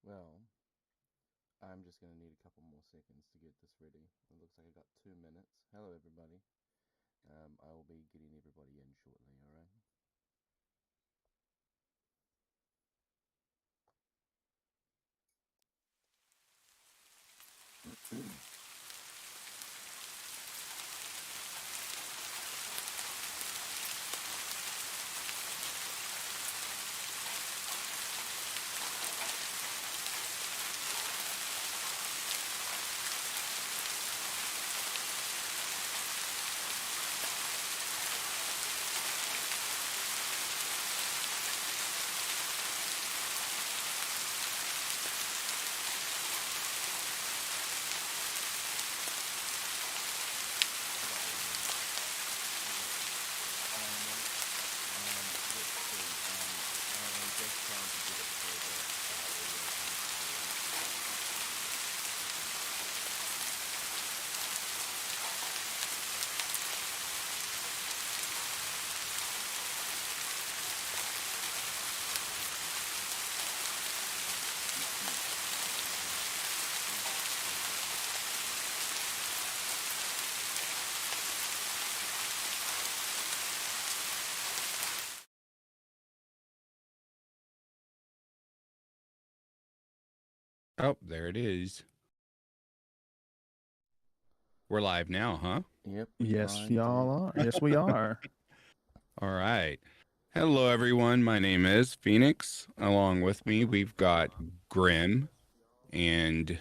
Well, I'm just going to need a couple more seconds to get this ready. It looks like I've got 2 minutes. Hello, everybody. I will be getting everybody in shortly, alright? Oh, there it is. We're live now, huh? Yep. Yes, I y'all are. Yes, we are. All right. Hello, everyone. My name is Phoenix. Along with me, we've got Grimm. And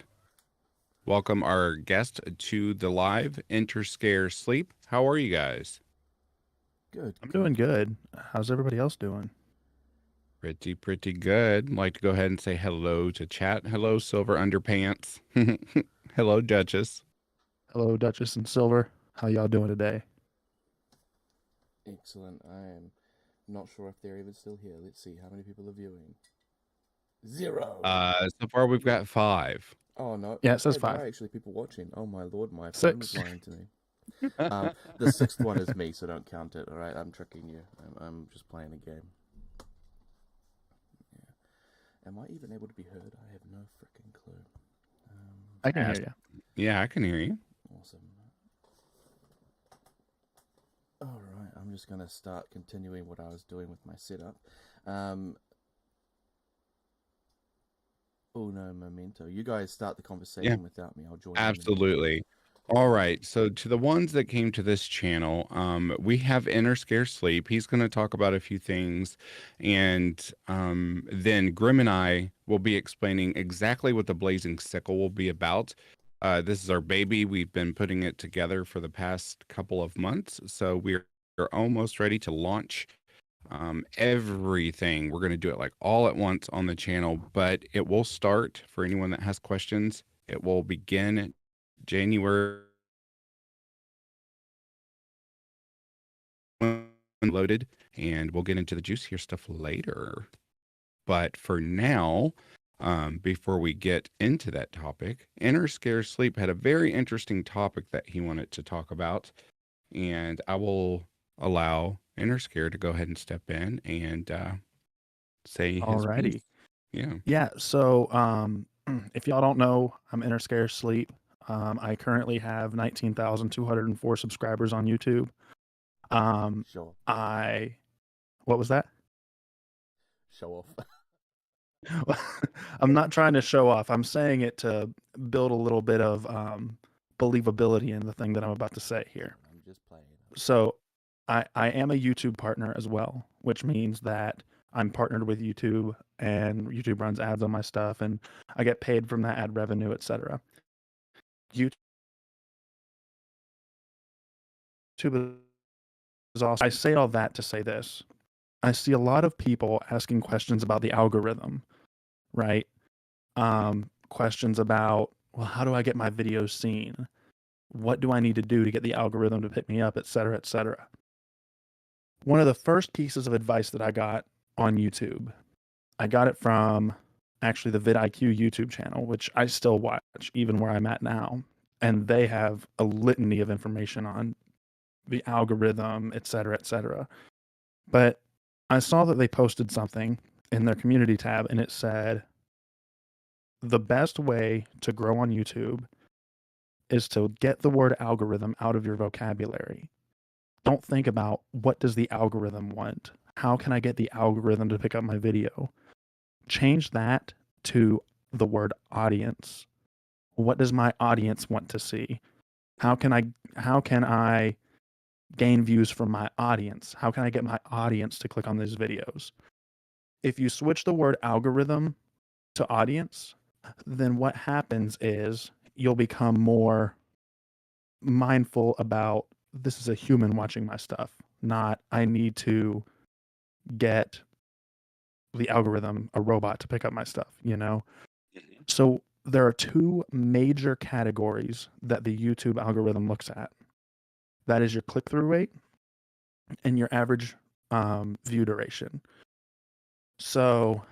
welcome our guest to the live Enter Scare Sleep. How are you guys? Good. I'm doing good. How's everybody else doing? Pretty good. I'd like to go ahead and say hello to chat. Hello, Silver Underpants. Hello, Duchess. Hello, Duchess and Silver. How y'all doing today? Excellent. I am not sure if they're even still here. Let's see. How many people are viewing? 0. So far we've got 5. Oh, no. Yeah, it says Okay, there 5. are actually people watching. Oh, my lord. My phone was 6. lying to me. The 6th one is me, so don't count it, alright? I'm tricking you. I'm just playing a game. Yeah. Am I even able to be heard? I have no freaking clue. I can hear you. Yeah, I can hear you. Awesome. Alright, I'm just going to start continuing what I was doing with my setup. Uno momento. You guys start the conversation without me. I'll join in. Absolutely. All right. So to the ones that came to this channel, we have Enter Scare Sleep. He's going to talk about a few things, and then Grim and I will be explaining exactly what the Blazing Sickle will be about. This is our baby. We've been putting it together for the past couple of months, so we're almost ready to launch everything. We're going to do it like all at once on the channel, but it will start for anyone that has questions. It will begin January loaded, and we'll get into the juicier stuff later. But for now, before we get into that topic, Enter Scare Sleep had a very interesting topic that he wanted to talk about, and I will allow Enter Scare to go ahead and step in and say his piece. Alrighty. Yeah. Yeah, so if y'all don't know, I'm Inner Scare Sleep. I currently have 19,204 subscribers on YouTube. Show What was that? off. I'm not trying to show off. I'm saying it to build a little bit of believability in the thing that I'm about to say here. I'm just playing. So I am a YouTube partner as well, which means that I'm partnered with YouTube and YouTube runs ads on my stuff and I get paid from that ad revenue, etc. YouTube is also, I say all that to say this. I see a lot of people asking questions about the algorithm, right? Questions about, well, how do I get my videos seen? What do I need to do to get the algorithm to pick me up, etc., etc. One of the first pieces of advice that I got on YouTube, I got it from actually the vidIQ YouTube channel, which I still watch even where I'm at now. And they have a litany of information on the algorithm, etc., etc. But I saw that they posted something in their community tab and it said, the best way to grow on YouTube is to get the word algorithm out of your vocabulary. Don't think about what does the algorithm want? How can I get the algorithm to pick up my video? Change that to the word audience. What does my audience want to see? How can I gain views from my audience? How can I get my audience to click on these videos? If you switch the word algorithm to audience, then what happens is you'll become more mindful about this is a human watching my stuff, not I need to get the algorithm, a robot, to pick up my stuff, you know? So there are two major categories that the YouTube algorithm looks at. That is your click-through rate and your average view duration. So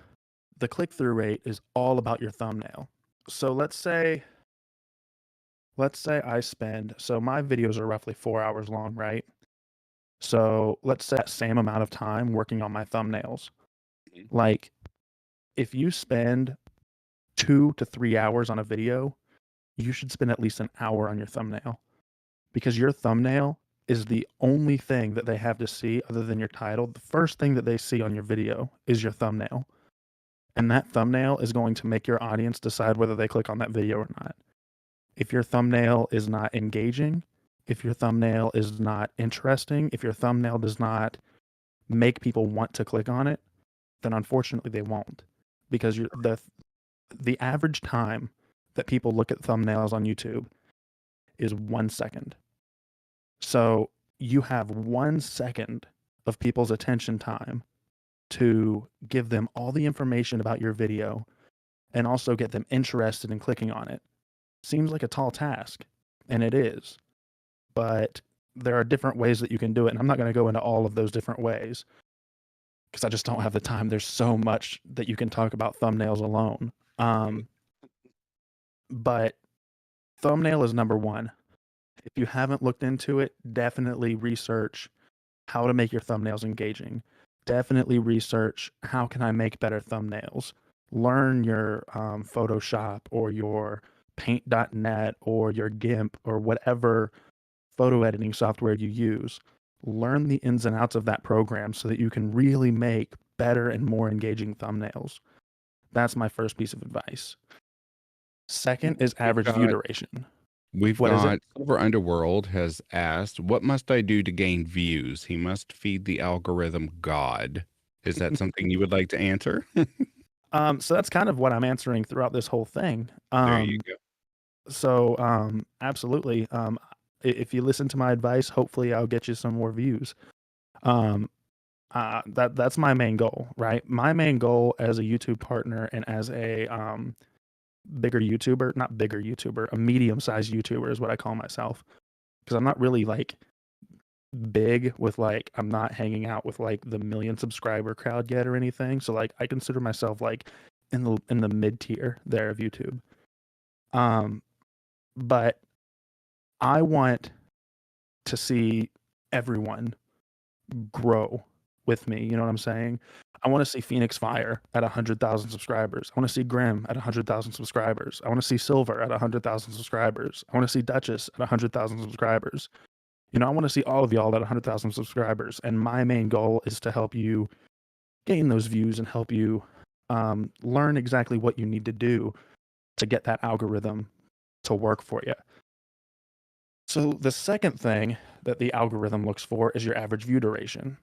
the click-through rate is all about your thumbnail. So let's say I spend, so my videos are roughly 4 hours long, right? So let's say that same amount of time working on my thumbnails. Like if you spend 2 to 3 hours on a video, you should spend at least an hour on your thumbnail, because your thumbnail is the only thing that they have to see other than your title. The first thing that they see on your video is your thumbnail. And that thumbnail is going to make your audience decide whether they click on that video or not. If your thumbnail is not engaging, if your thumbnail is not interesting, if your thumbnail does not make people want to click on it, then unfortunately they won't. Because the average time that people look at thumbnails on YouTube is 1 second. So you have 1 second of people's attention time to give them all the information about your video and also get them interested in clicking on it. Seems like a tall task, and it is, but there are different ways that you can do it. And I'm not going to go into all of those different ways because I just don't have the time. There's so much that you can talk about thumbnails alone. But thumbnail is number one. If you haven't looked into it, definitely research how to make your thumbnails engaging. Definitely research how can I make better thumbnails. Learn your Photoshop or your paint.net or your GIMP or whatever photo editing software you use. Learn the ins and outs of that program so that you can really make better and more engaging thumbnails. That's my first piece of advice. Second is average view duration. What is it? Silver Underworld has asked, what must I do to gain views? He must feed the algorithm God. Is that something you would like to answer? So that's kind of what I'm answering throughout this whole thing. There you go. So absolutely. If you listen to my advice, hopefully I'll get you some more views. That's my main goal, right? My main goal as a YouTube partner and as a bigger YouTuber, not bigger YouTuber, a medium-sized YouTuber is what I call myself, because I'm not really like big with like, I'm not hanging out with like the 1 million subscriber crowd yet or anything. So like I consider myself like in the mid tier there of YouTube. But I want to see everyone grow with me. You know what I'm saying? I want to see PhoenixFire at 100,000 subscribers. I want to see Grimm at 100,000 subscribers. I want to see Silver at 100,000 subscribers. I want to see Duchess at 100,000 subscribers. You know, I want to see all of y'all at 100,000 subscribers. And my main goal is to help you gain those views and help you learn exactly what you need to do to get that algorithm to work for you. So the second thing that the algorithm looks for is your average view duration.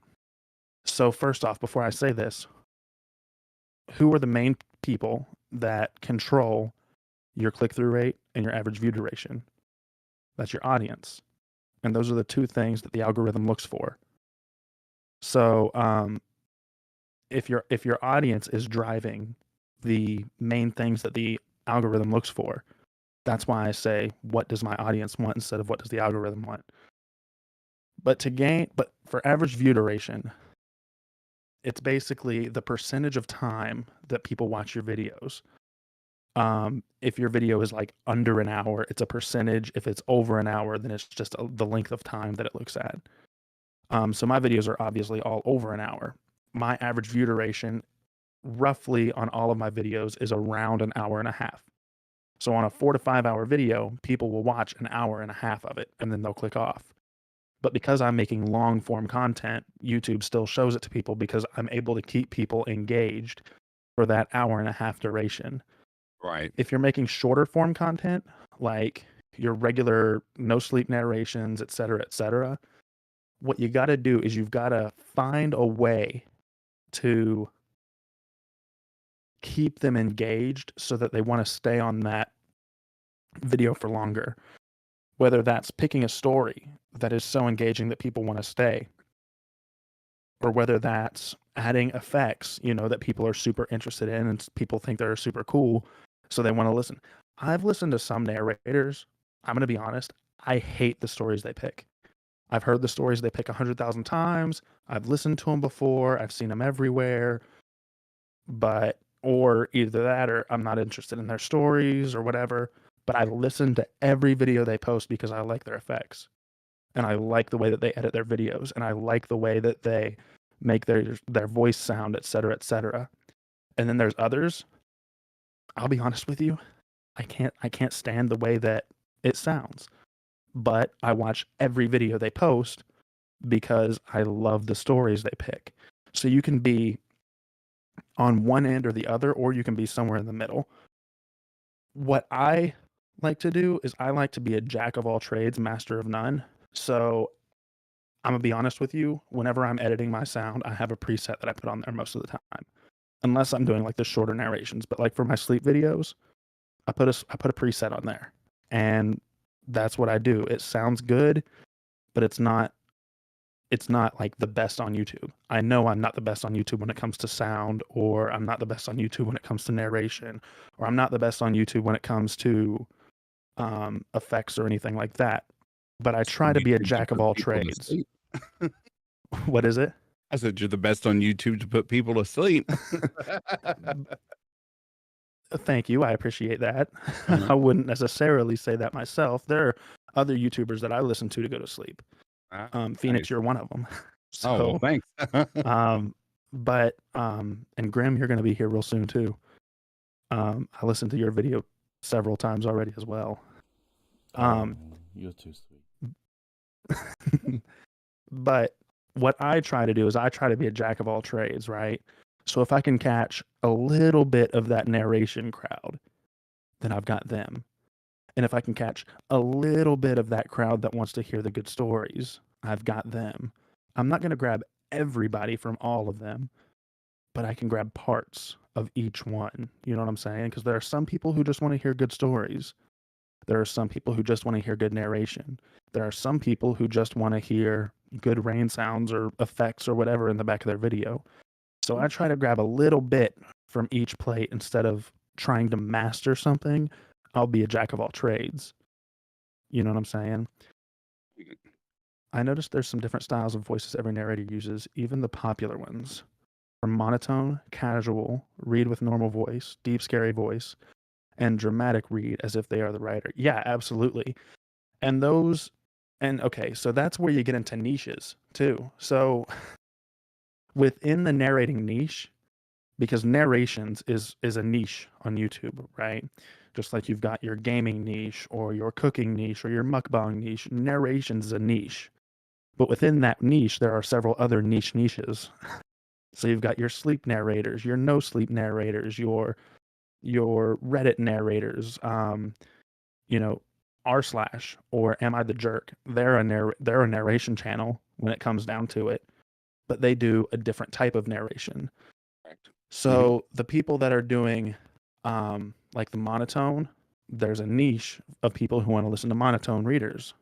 So first off, before I say this, who are the main people that control your click-through rate and your average view duration? That's your audience. And those are the two things that the algorithm looks for. So if your audience is driving the main things that the algorithm looks for, that's why I say, what does my audience want instead of what does the algorithm want? But for average view duration, it's basically the percentage of time that people watch your videos. If your video is like under an hour, it's a percentage. If it's over an hour, then it's just the length of time that it looks at. So my videos are obviously all over an hour. My average view duration roughly on all of my videos is around an hour and a half. So on a 4 to 5 hour video, people will watch an hour and a half of it and then they'll click off. But because I'm making long form content, YouTube still shows it to people because I'm able to keep people engaged for that hour and a half duration. Right. If you're making shorter form content, like your regular no sleep narrations, et cetera, what you got to do is you've got to find a way to keep them engaged so that they want to stay on that video for longer. Whether that's picking a story that is so engaging that people want to stay, or whether that's adding effects, that people are super interested in and people think they're super cool, so they want to listen. I've listened to some narrators. I'm going to be honest. I hate the stories they pick. I've heard the stories they pick 100,000 times. I've listened to them before. I've seen them everywhere. Or either that or I'm not interested in their stories or whatever. But I listen to every video they post because I like their effects. And I like the way that they edit their videos. And I like the way that they make their voice sound, et cetera. And then there's others. I'll be honest with you. I can't stand the way that it sounds. But I watch every video they post because I love the stories they pick. So you can be on one end or the other, or you can be somewhere in the middle. What I like to do is I like to be a jack of all trades, master of none. So I'm going to be honest with you. Whenever I'm editing my sound, I have a preset that I put on there most of the time, unless I'm doing like the shorter narrations. But like for my sleep videos, I put a preset on there, and that's what I do. It sounds good, but it's not like the best on YouTube. I know I'm not the best on YouTube when it comes to sound, or I'm not the best on YouTube when it comes to narration, or I'm not the best on YouTube when it comes to effects or anything like that. But I try to be a jack of all trades. What is it? I said you're the best on YouTube to put people to sleep. Thank you. I appreciate that. I wouldn't necessarily say that myself. There are other YouTubers that I listen to go to sleep. Phoenix, nice. You're one of them. So, oh, well, thanks. And Grimm, you're going to be here real soon too. I listened to your video several times already as well. You're too sweet. But what I try to do is I try to be a jack of all trades, right? So if I can catch a little bit of that narration crowd, then I've got them. And if I can catch a little bit of that crowd that wants to hear the good stories, I've got them. I'm not going to grab everybody from all of them, but I can grab parts of each one. You know what I'm saying? Because there are some people who just want to hear good stories. There are some people who just want to hear good narration. There are some people who just want to hear good rain sounds or effects or whatever in the back of their video. So I try to grab a little bit from each plate instead of trying to master something. I'll be a jack of all trades. You know what I'm saying? I noticed there's some different styles of voices every narrator uses, even the popular ones. From monotone, casual, read with normal voice, deep, scary voice, and dramatic read as if they are the writer. Yeah, absolutely. And okay, so that's where you get into niches too. So within the narrating niche, because narrations is a niche on YouTube, right? Just like you've got your gaming niche or your cooking niche or your mukbang niche, narrations is a niche. But within that niche, there are several other niches. So you've got your sleep narrators, your no sleep narrators, your Reddit narrators, r/ or Am I the Jerk? They're a narration channel when it comes down to it, but they do a different type of narration. Correct. So the people that are doing like the monotone, there's a niche of people who want to listen to monotone readers.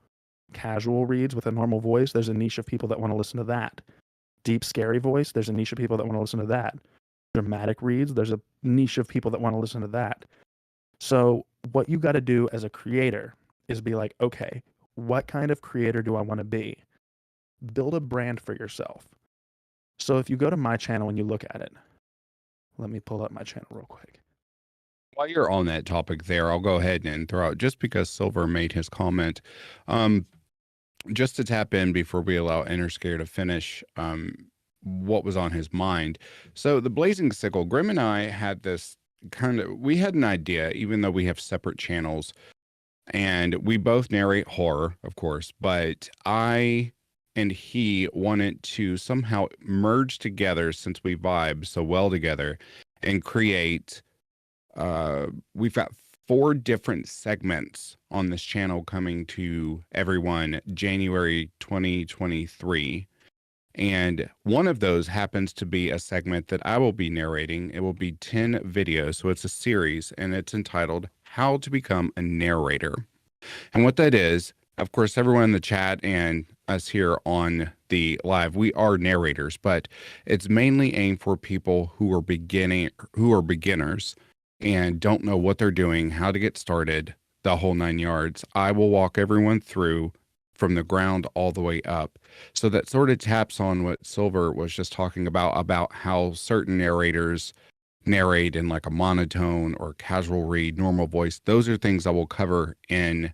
Casual reads with a normal voice, there's a niche of people that want to listen to that. Deep, scary voice, there's a niche of people that want to listen to that. Dramatic reads, there's a niche of people that want to listen to that. So what you got to do as a creator is be like, okay, what kind of creator do I want to be? Build a brand for yourself. So if you go to my channel and you look at it, let me pull up my channel real quick. While you're on that topic there, I'll go ahead and throw out, just because Silver made his comment, just to tap in before we allow Interscare to finish, what was on his mind. So the Blazing Sickle, Grimm and I had this we had an idea, even though we have separate channels, and we both narrate horror, of course, but I and he wanted to somehow merge together, since we vibe so well together, and create we've got 4 different segments on this channel coming to everyone January 2023. And one of those happens to be a segment that I will be narrating. It will be 10 videos. So it's a series, and it's entitled How to Become a Narrator. And what that is, of course, everyone in the chat and us here on the live, we are narrators, but it's mainly aimed for people who are beginners and don't know what they're doing, how to get started, the whole 9 yards. I will walk everyone through from the ground all the way up. So that sort of taps on what Silver was just talking about how certain narrators narrate in like a monotone or casual read, normal voice. Those are things I will cover in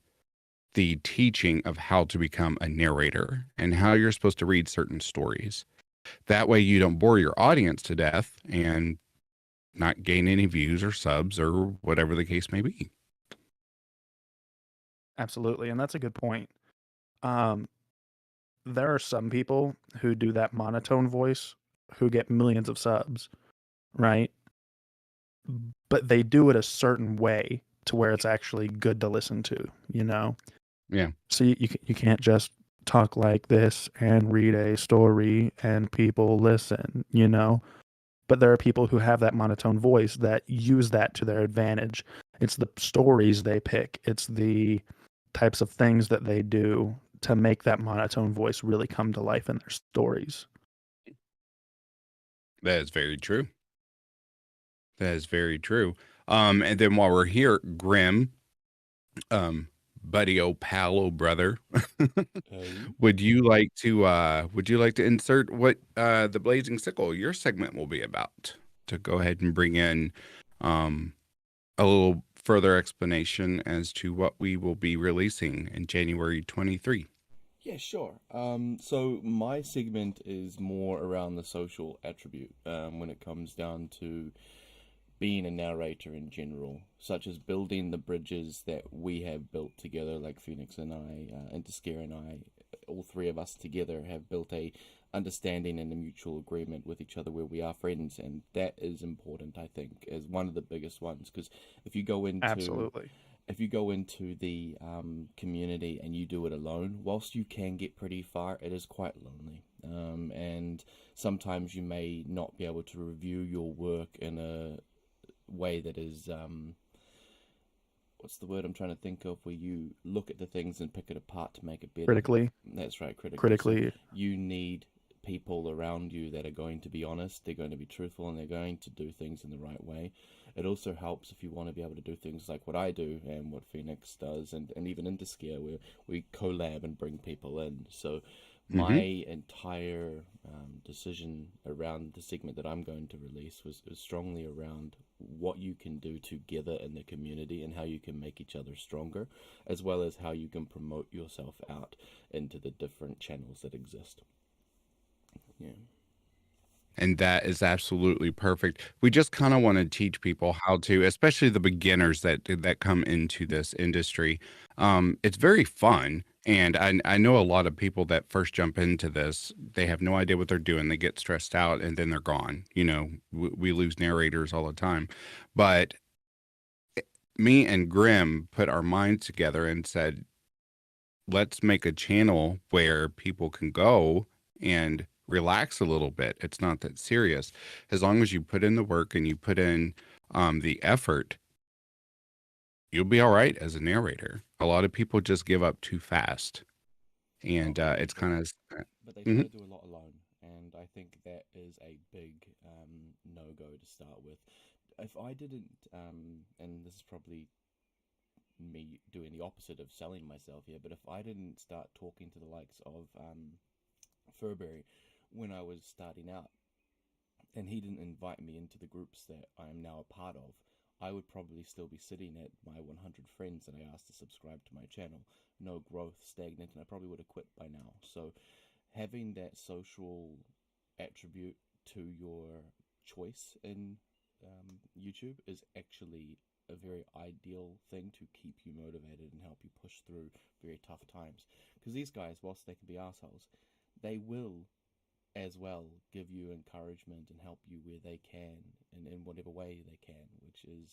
the teaching of how to become a narrator and how you're supposed to read certain stories. That way you don't bore your audience to death and not gain any views or subs or whatever the case may be. Absolutely, and that's a good point. There are some people who do that monotone voice who get millions of subs, right? But they do it a certain way to where it's actually good to listen to, you know? Yeah. So you can't just talk like this and read a story and people listen, you know? But there are people who have that monotone voice that use that to their advantage. It's the stories they pick, it's the types of things that they do to make that monotone voice really come to life in their stories. That is very true. That is very true. And then while we're here, Grimm, buddy, oh pal, oh brother, would you like to insert what the Blazing Sickle, your segment, will be about? To go ahead and bring in a little further explanation as to what we will be releasing in January 23. Yeah, sure. So my segment is more around the social attribute when it comes down to being a narrator in general, such as building the bridges that we have built together, like Phoenix and I, Interscare and I, all three of us together have built a understanding and a mutual agreement with each other where we are friends, and that is important, I think, as one of the biggest ones, because if you go into Absolutely. if you go into the community and you do it alone, whilst you can get pretty far, it is quite lonely. And sometimes you may not be able to review your work in a way that is what's the word I'm trying to think of, where you look at the things and pick it apart to make it better. Critically. That's right, critically. Critically. So you need people around you that are going to be honest, they're going to be truthful, and they're going to do things in the right way. It also helps if you want to be able to do things like what I do and what Phoenix does, and even Interscare, where we collab and bring people in. So my entire decision around the segment that I'm going to release was strongly around what you can do together in the community and how you can make each other stronger, as well as how you can promote yourself out into the different channels that exist. Yeah. And that is absolutely perfect. We just kind of want to teach people how to, especially the beginners that come into this industry. It's very fun. And I know a lot of people that first jump into this, they have no idea what they're doing. They get stressed out and then they're gone. You know, we lose narrators all the time. But me and Grimm put our minds together and said, let's make a channel where people can go and relax a little bit. It's not that serious. As long as you put in the work and you put in the effort, you'll be all right as a narrator. A lot of people just give up too fast. And it's kind of... But they try to do a lot alone. And I think that is a big no-go to start with. If I didn't, and this is probably me doing the opposite of selling myself here, but if I didn't start talking to the likes of Furberry when I was starting out, and he didn't invite me into the groups that I am now a part of, I would probably still be sitting at my 100 friends that I asked to subscribe to my channel. No growth, stagnant, and I probably would have quit by now. So having that social attribute to your choice in YouTube is actually a very ideal thing to keep you motivated and help you push through very tough times. Because these guys, whilst they can be assholes, they will as well give you encouragement and help you where they can and in whatever way they can, which is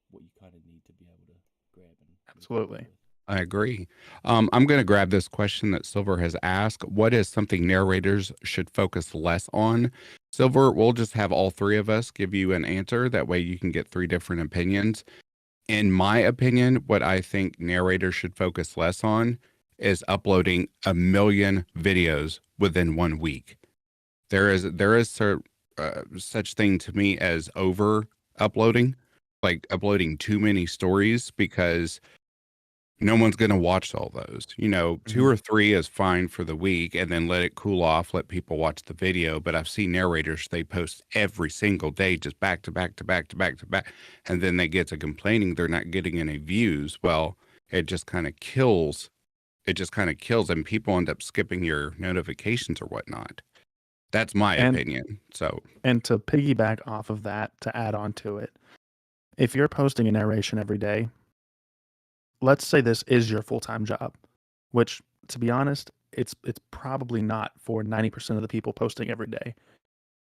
what you kind of need to be able to grab and move forward Absolutely. with. I agree. I'm going to grab this question that Silver has asked. What is something narrators should focus less on? Silver, we'll just have all three of us give you an answer. That way you can get three different opinions. In my opinion, what I think narrators should focus less on is uploading 1 million videos within 1 week. There is such thing to me as over uploading, like uploading too many stories, because no one's going to watch all those. You know, 2 or 3 is fine for the week, and then let it cool off, let people watch the video. But I've seen narrators, they post every single day, just back to back to back to back to back. And then they get to complaining they're not getting any views. Well, it just kind of kills. It just kind of kills, and people end up skipping your notifications or whatnot. That's my opinion. So, And to piggyback off of that, to add on to it, if you're posting a narration every day, let's say this is your full-time job, which, to be honest, it's probably not for 90% of the people posting every day.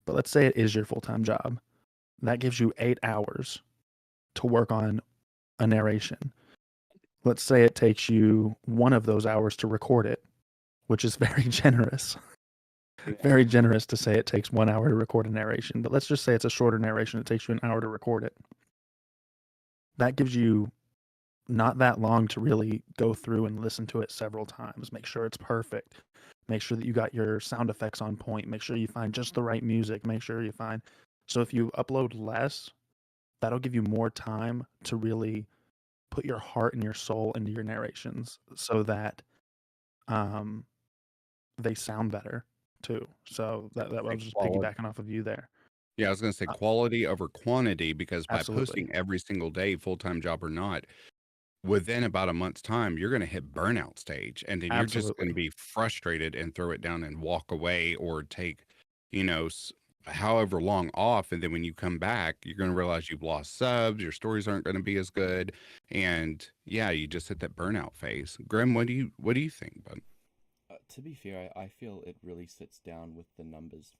But let's say it is your full-time job. That gives you 8 hours to work on a narration. Let's say it takes you 1 of those hours to record it, which is very generous. Very generous to say it takes 1 hour to record a narration. But let's just say it's a shorter narration. It takes you an hour to record it. That gives you not that long to really go through and listen to it several times. Make sure it's perfect. Make sure that you got your sound effects on point. Make sure you find just the right music. Make sure you find. So if you upload less, that'll give you more time to really put your heart and your soul into your narrations so that they sound better too. So that I was just piggybacking off of you there. yeah, I was going to say quality over quantity, because by Absolutely. posting every single day, full-time job or not, within about a month's time, you're going to hit burnout stage, and then you're just going to Absolutely. be frustrated and throw it down and walk away, or take, you know, however long off. And then when you come back, you're going to realize you've lost subs, your stories aren't going to be as good. And yeah, you just hit that burnout phase. Grimm, what do you think, bud? To be fair, I feel it really sits down with the numbers.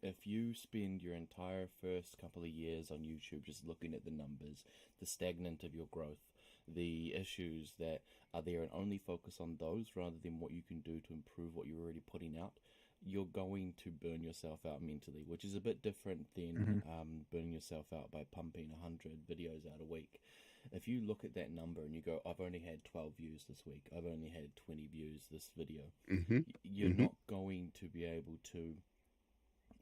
If you spend your entire first couple of years on YouTube just looking at the numbers, the stagnant of your growth, the issues that are there, and only focus on those rather than what you can do to improve what you're already putting out, you're going to burn yourself out mentally, which is a bit different than burning yourself out by pumping 100 videos out a week. If you look at that number and you go, I've only had 12 views this week, I've only had 20 views this video, you're not going to be able to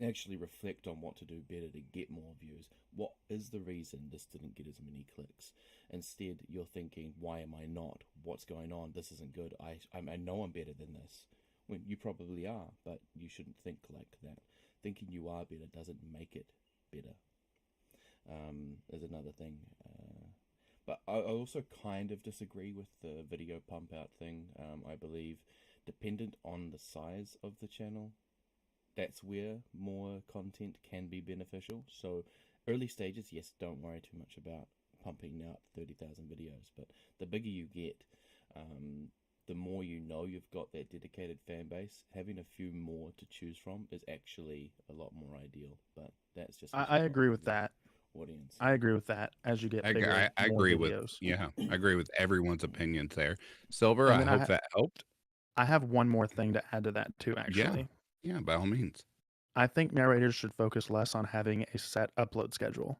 actually reflect on what to do better to get more views. What is the reason this didn't get as many clicks? Instead, you're thinking, why am I not? What's going on? This isn't good. I know I'm better than this. When you probably are, but you shouldn't think like that. Thinking you are better doesn't make it better. Is another thing. But I also kind of disagree with the video pump out thing. I believe, dependent on the size of the channel, that's where more content can be beneficial. So early stages, yes, don't worry too much about pumping out 30,000 videos. But the bigger you get, the more you know you've got that dedicated fan base. Having a few more to choose from is actually a lot more ideal. But that's just I agree with the that. audience. I agree with that. As you get I, bigger, I more agree with, videos. yeah, I agree with everyone's opinions there. Silver, And I then hope that helped. I have one more thing to add to that too, Yeah. actually. Yeah, by all means. I think narrators should focus less on having a set upload schedule.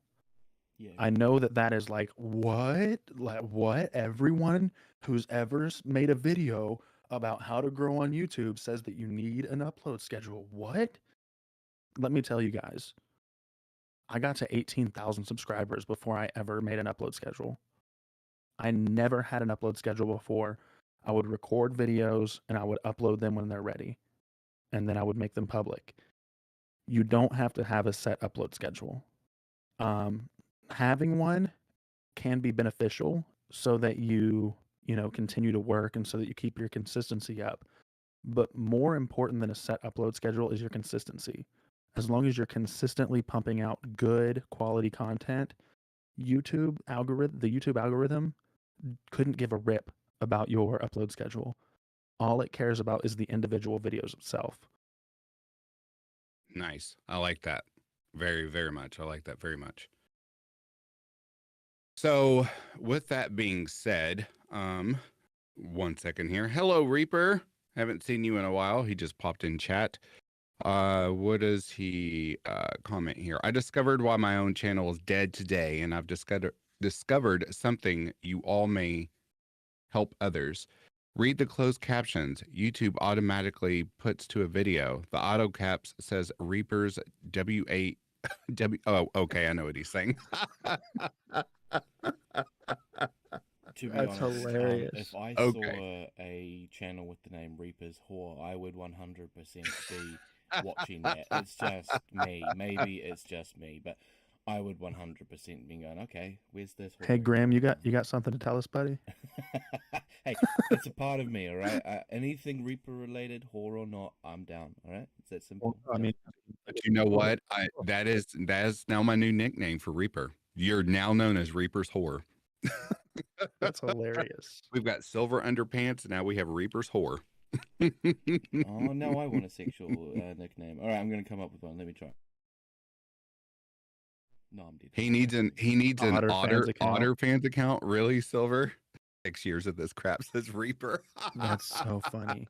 Yeah. I know that is like what? Like what? Everyone who's ever made a video about how to grow on YouTube says that you need an upload schedule. What? Let me tell you guys. I got to 18,000 subscribers before I ever made an upload schedule. I never had an upload schedule before. I would record videos and I would upload them when they're ready, and then I would make them public. You don't have to have a set upload schedule. Having one can be beneficial so that you continue to work and so that you keep your consistency up. But more important than a set upload schedule is your consistency. As long as you're consistently pumping out good quality content, the YouTube algorithm couldn't give a rip about your upload schedule. All it cares about is the individual videos itself. Nice. I like that very, very much. I like that very much. So, with that being said, 1 second here. Hello, Reaper. Haven't seen you in a while. He just popped in chat. What does he comment here? I discovered why my own channel is dead today, and I've discovered something you all may help others. Read the closed captions. YouTube automatically puts to a video. The auto caps says Reapers W8 W. Oh, okay. I know what he's saying. To be That's honest, hilarious. if I Okay. saw a channel with the name Reaper's Whore, I would 100% be watching that. It's just me. Maybe it's just me, but I would 100% be going, okay, where's this whore? Hey Graham, you got something to tell us, buddy? Hey, it's a part of me, all right? Anything Reaper related, whore or not, I'm down, all right? It's that simple. Well, I mean, But you know what? That is now my new nickname for Reaper. You're now known as Reaper's Whore. that's hilarious. We've got silver underpants, and now we have Reaper's Whore. Oh, no, I want a sexual nickname. All right, I'm going to come up with one. Let me try. No, I'm dead. He needs an Otter fans account. Really, Silver? 6 years of this crap says Reaper. That's so funny.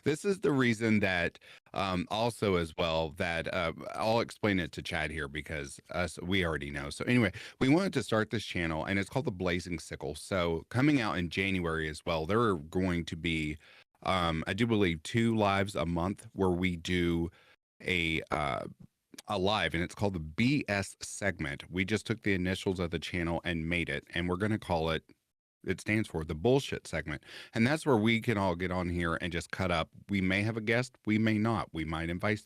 This is the reason that also as well that I'll explain it to Chad here because we already know. So anyway, we wanted to start this channel and it's called the Blazing Sickle. So coming out in January as well, there are going to be I do believe 2 lives a month where we do a live, and it's called the BS segment. We just took the initials of the channel and made it, and we're going to call it, it stands for the bullshit segment. And that's where we can all get on here and just cut up. We may have a guest, we may not. We might invite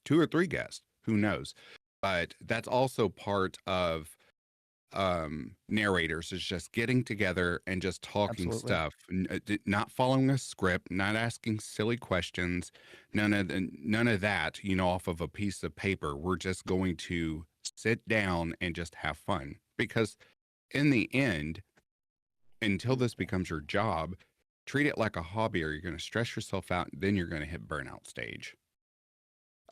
2 or 3 guests, who knows. But that's also part of narrators, is just getting together and just talking Absolutely. stuff, not following a script, not asking silly questions, none of that, you know, off of a piece of paper. We're just going to sit down and just have fun, because in the end, until this becomes your job, treat it like a hobby, or you're going to stress yourself out, and then you're going to hit burnout stage.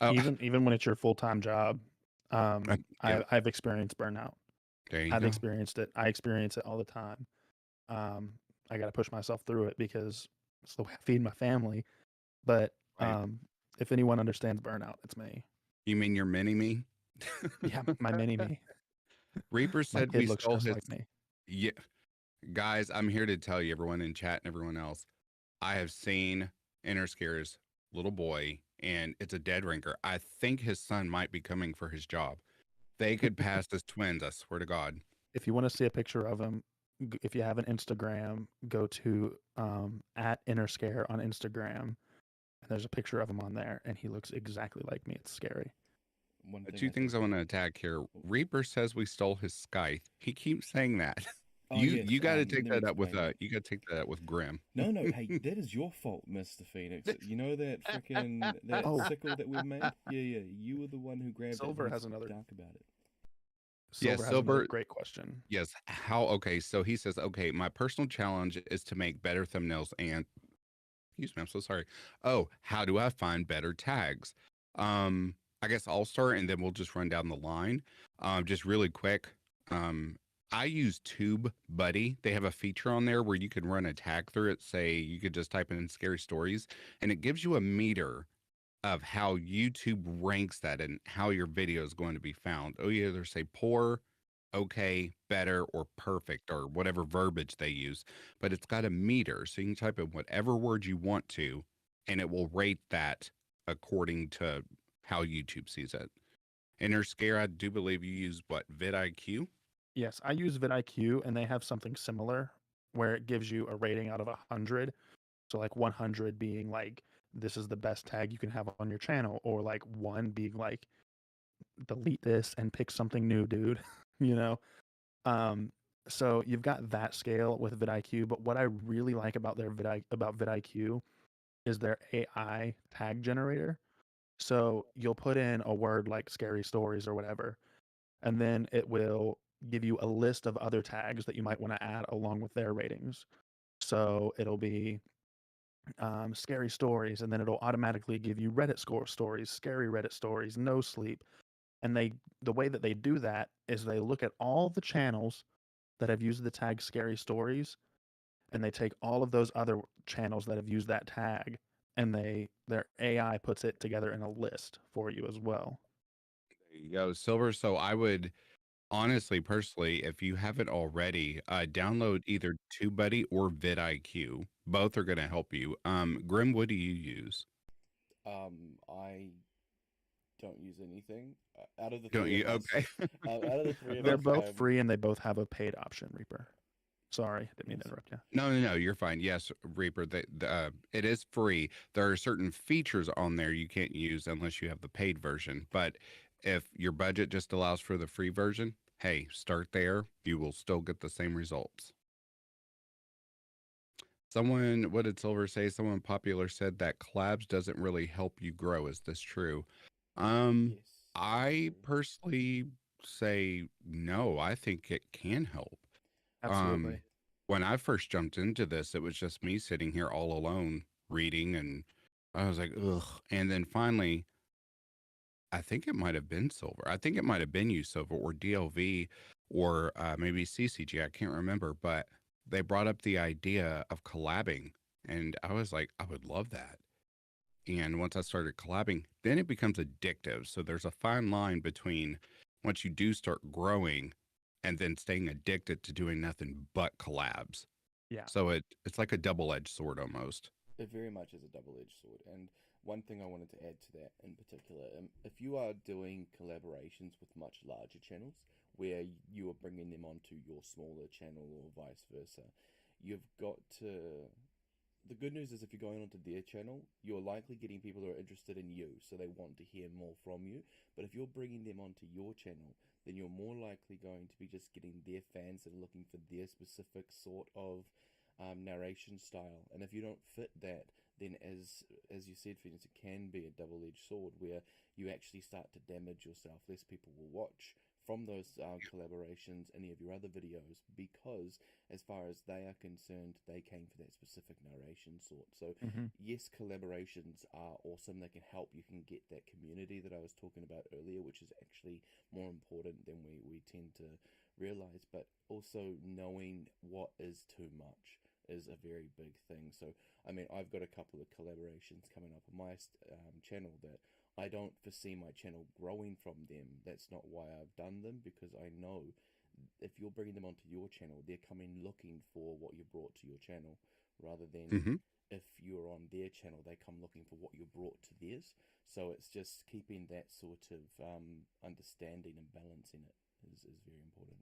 Even when it's your full-time job, Yeah, I've experienced burnout. there you I've go. experienced it. I experience it all the time. I got to push myself through it because it's the way I feed my family. But Right. if anyone understands burnout, it's me. You mean your mini me? Yeah, my mini me. Reaper My said kid we looks stole just his. like me. Yeah, guys, I'm here to tell you, everyone in chat and everyone else, I have seen Interscare's little boy, and it's a dead rinker. I think his son might be coming for his job. They could pass as twins, I swear to God. If you want to see a picture of him, if you have an Instagram, go to at Interscare on Instagram, and there's a picture of him on there, and he looks exactly like me. It's scary. One thing 2 things I want to attack here. Reaper says we stole his scythe. He keeps saying that. Oh, yes, You got to let take me that up with explain that. you got to take that up with Grimm. No, hey, that is your fault, Mr. Phoenix. You know that freaking Oh. sickle that we made? Yeah, you were the one who grabbed Silver it. has another- Talk about it. Silver has another great question. Yes. How? Okay. So he says, okay, my personal challenge is to make better thumbnails and, excuse me, I'm so sorry. Oh, how do I find better tags? I guess I'll start and then we'll just run down the line. Just really quick. I use TubeBuddy. They have a feature on there where you can run a tag through it. Say you could just type in scary stories and it gives you a meter of how YouTube ranks that and how your video is going to be found. Oh, you either say poor, okay, better, or perfect, or whatever verbiage they use, but it's got a meter. So you can type in whatever word you want to, and it will rate that according to how YouTube sees it. Interscare, I do believe you use what, vidIQ? Yes, I use vidIQ, and they have something similar where it gives you a rating out of 100. So like 100 being like, this is the best tag you can have on your channel, or like 1 being like, delete this and pick something new, dude. You know? So you've got that scale with vidIQ, but what I really like about vidIQ is their AI tag generator. So you'll put in a word like scary stories or whatever, and then it will give you a list of other tags that you might want to add along with their ratings. So it'll be scary stories, and then it'll automatically give you Reddit score stories, scary Reddit stories, no sleep. And the way that they do that is they look at all the channels that have used the tag scary stories, and they take all of those other channels that have used that tag, and their AI puts it together in a list for you as well. There you go, Silver. So I would honestly, personally, if you haven't already, download either TubeBuddy or vidIQ. Both are going to help you. Grimm, what do you use? I don't use anything out of the Don't three you? of us. Okay. Out of the three of They're us, both free, and they both have a paid option, Reaper. Sorry, didn't mean to interrupt you. No, you're fine. Yes, Reaper, it is free. There are certain features on there you can't use unless you have the paid version. But if your budget just allows for the free version, hey, start there. You will still get the same results. Someone, what did Silver say? Someone popular said that collabs doesn't really help you grow. Is this true? Yes, I true. personally say no. I think it can help. Absolutely. When I first jumped into this, it was just me sitting here all alone reading, and I was like, ugh. And then finally, I think it might have been Silver. I think it might have been you, Silver, or DLV, or maybe CCG. I can't remember, but they brought up the idea of collabing, and I was like, I would love that. And once I started collabing, then it becomes addictive. So there's a fine line between once you do start growing and then staying addicted to doing nothing but collabs. Yeah. So it's like a double-edged sword almost. It very much is a double-edged sword. And one thing I wanted to add to that in particular, if you are doing collaborations with much larger channels where you are bringing them onto your smaller channel or vice versa, you've got to. The good news is if you're going onto their channel, you're likely getting people who are interested in you, so they want to hear more from you. But if you're bringing them onto your channel, then you're more likely going to be just getting their fans that are looking for their specific sort of narration style. And if you don't fit that, then as you said, Phoenix, it can be a double-edged sword where you actually start to damage yourself. Less people will watch from those collaborations any of your other videos because as far as they are concerned, they came for that specific narration sort. So Mm-hmm. yes, collaborations are awesome. They can help. You can get that community that I was talking about earlier, which is actually more important than we tend to realize. But also knowing what is too much is a very big thing. So I mean, I've got a couple of collaborations coming up on my channel that I don't foresee my channel growing from them. That's not why I've done them, because I know if you're bringing them onto your channel, they're coming looking for what you brought to your channel, rather than Hmm. if you're on their channel, they come looking for what you brought to theirs. So it's just keeping that sort of understanding and balancing it is very important.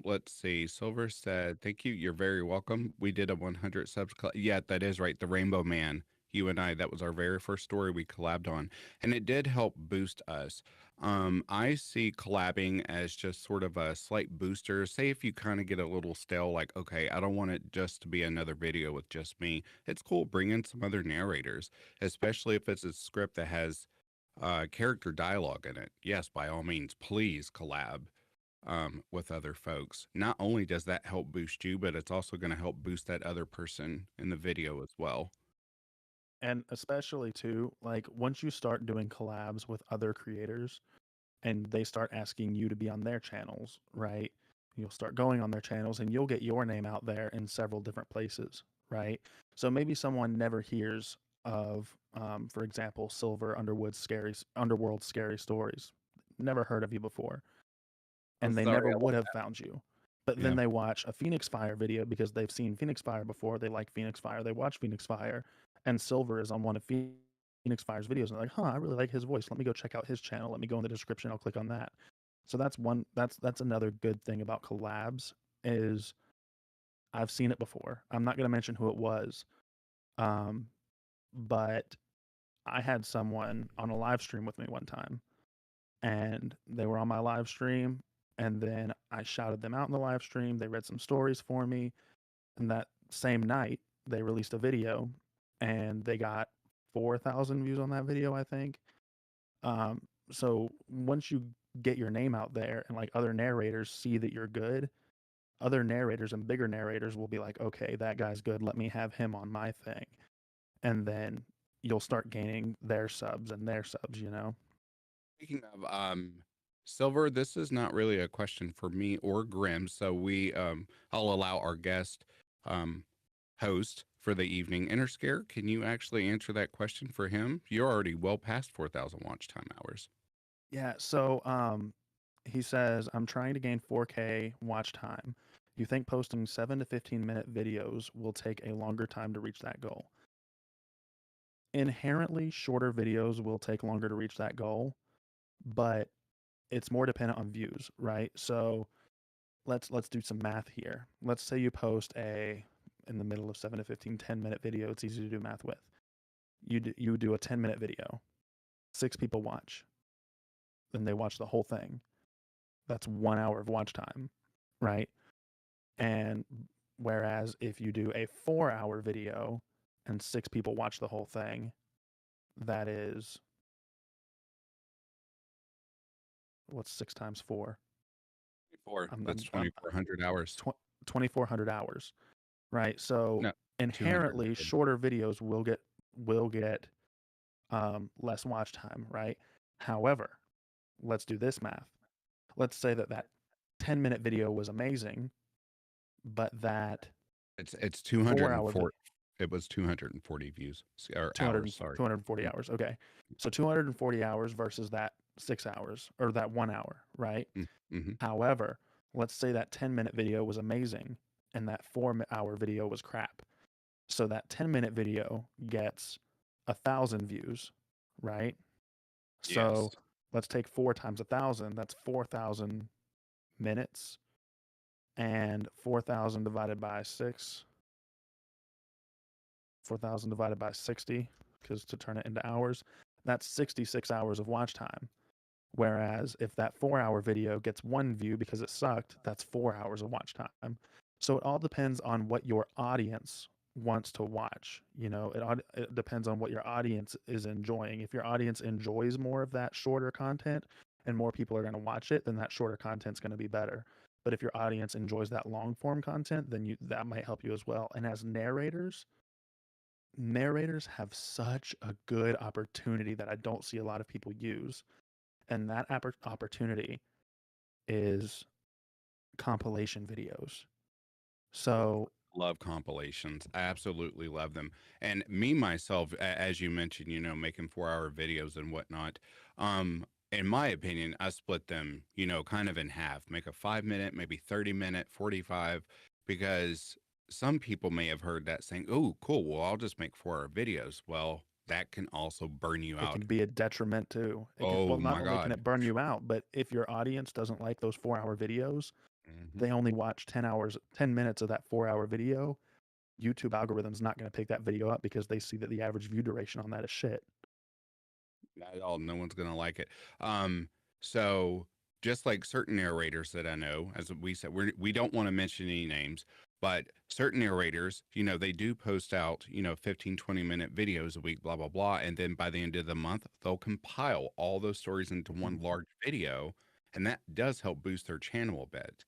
Let's see. Silver said, "Thank you. You're very welcome. We did a 100 subs. Yeah, that is right. The Rainbow Man. You and I. That was our very first story we collabed on, and it did help boost us. I see collabing as just sort of a slight booster. Say if you kind of get a little stale, like, okay, I don't want it just to be another video with just me. It's cool. Bring in some other narrators, especially if it's a script that has character dialogue in it. Yes, by all means, please collab with other folks. Not only does that help boost you, but it's also going to help boost that other person in the video as well. And especially too, like once you start doing collabs with other creators and they start asking you to be on their channels, right? You'll start going on their channels and you'll get your name out there in several different places, right? So maybe someone never hears of, for example, Silver Underworld Scary Stories. Never heard of you before, I'm and they sorry. never would have found you. But then Yeah. they watch a PhoenixFire video because they've seen PhoenixFire before. They like PhoenixFire. They watch PhoenixFire, and Silver is on one of PhoenixFire's videos. And they're like, huh, I really like his voice. Let me go check out his channel. Let me go in the description. I'll click on that. So that's one. That's another good thing about collabs is I've seen it before. I'm not going to mention who it was, um, but I had someone on a live stream with me one time, and they were on my live stream, and then I shouted them out in the live stream. They read some stories for me, and that same night they released a video and they got 4,000 views on that video, I think. So once you get your name out there and like other narrators see that you're good, other narrators and bigger narrators will be like, okay, that guy's good. Let me have him on my thing. And then you'll start gaining their subs and their subs, you know? Speaking of Silver, this is not really a question for me or Grimm, so I'll allow our guest host for the evening, Interscare. Can you actually answer that question for him? You're already well past 4,000 watch time hours. Yeah. So he says, I'm trying to gain 4K watch time. You think posting 7 to 15-minute videos will take a longer time to reach that goal? Inherently, shorter videos will take longer to reach that goal, but it's more dependent on views, right? So let's do some math here. Let's say you post in the middle of 7 to 15, 10-minute video. It's easy to do math with. You do a 10-minute video. 6 people watch. Then they watch the whole thing. That's 1 hour of watch time, right? And whereas if you do a 4-hour video and 6 people watch the whole thing, that is, what's 6 times 4? 24. That's 2,400 hours. 2,400 hours, right? So No, inherently 200. shorter videos will get less watch time, right? However, let's do this math. Let's say that 10-minute video was amazing, but that It's 4 hours, 204. It was 240 views or 200, hours. Sorry, 240 hours. Okay. So 240 hours versus that 6 hours or that 1 hour, right? Mm-hmm. However, let's say that 10-minute video was amazing and that 4-hour video was crap. So that 10-minute video gets 1,000 views, right? So Yes. let's take 4 times 1,000. That's 4,000 minutes, and 4,000 divided by 6. 4,000 divided by 60, because to turn it into hours, that's 66 hours of watch time. Whereas if that 4-hour video gets 1 view because it sucked, that's 4 hours of watch time. So it all depends on what your audience wants to watch. You know, it depends on what your audience is enjoying. If your audience enjoys more of that shorter content and more people are going to watch it, then that shorter content's going to be better. But if your audience enjoys that long form content, then that might help you as well. And as narrators have such a good opportunity that I don't see a lot of people use. And that opportunity is compilation videos. So Love compilations. I absolutely love them. And me myself, as you mentioned, making 4-hour videos and whatnot. In my opinion, I split them, kind of in half. Make a 5-minute, maybe 30-minute, 45, because some people may have heard that saying, "Oh, cool. Well, I'll just make 4-hour videos." Well, that can also burn you it out. can be a detriment too. Oh Not my only can God. it burn you out, but if your audience doesn't like those 4-hour videos, they only watch 10 minutes of that 4-hour video. YouTube algorithm's not going to pick that video up because they see that the average view duration on that is shit. Not at all. No one's gonna like it. So just like certain narrators that I know, as we said, we don't want to mention any names, but certain narrators, they do post out, 15, 20-minute videos a week, blah, blah, blah. And then by the end of the month, they'll compile all those stories into one large video. And that does help boost their channel a bit.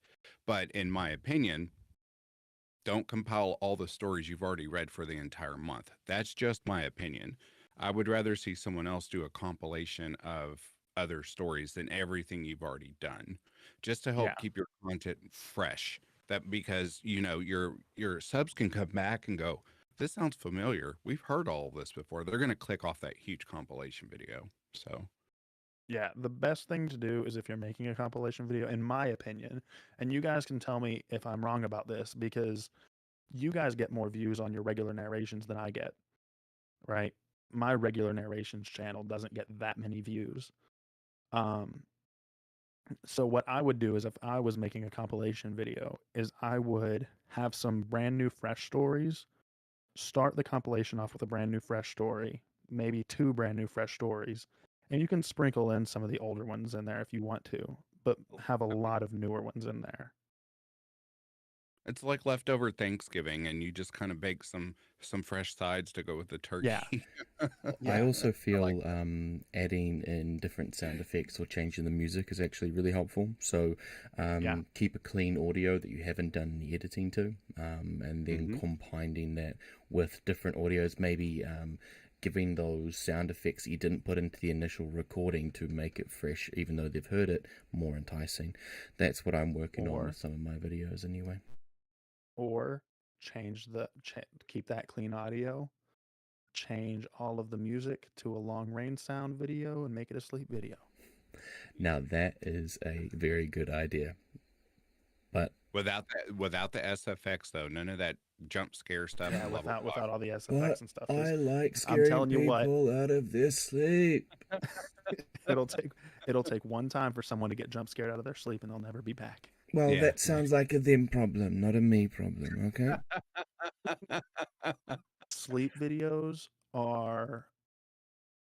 But in my opinion, don't compile all the stories you've already read for the entire month. That's just my opinion. I would rather see someone else do a compilation of other stories than everything you've already done, just to help Yeah. keep your content fresh. That because your subs can come back and go, "This sounds familiar. We've heard all of this before." They're going to click off that huge compilation video. So Yeah, the best thing to do is if you're making a compilation video, in my opinion, and you guys can tell me if I'm wrong about this, because you guys get more views on your regular narrations than I get, right? My regular narrations channel doesn't get that many views. So what I would do is if I was making a compilation video is I would have some brand new fresh stories, start the compilation off with a brand new fresh story, maybe 2 brand new fresh stories, and you can sprinkle in some of the older ones in there if you want to, but have a lot of newer ones in there. It's like leftover Thanksgiving, and you just kind of bake some fresh sides to go with the Yeah. turkey. I Yeah. also I like feel adding in different sound effects or changing the music is actually really helpful. So Yeah. keep a clean audio that you haven't done any editing to, and then hmm combining that with different audios, maybe giving those sound effects that you didn't put into the initial recording to make it fresh, even though they've heard it, more enticing. That's what I'm working on with Or some of my videos anyway. or keep that clean audio, change all of the music to a long range sound video and make it a sleep video. Now that is a very good idea. But without the SFX though, none of that jump scare stuff Yeah, and blah blah without all the but SFX and stuff. Because I like I'm scaring telling you what, people out of their sleep. it'll take one time for someone to get jump scared out of their sleep and they'll never be back. Well, Yeah. that sounds like a them problem, not a me problem, okay? Sleep videos are,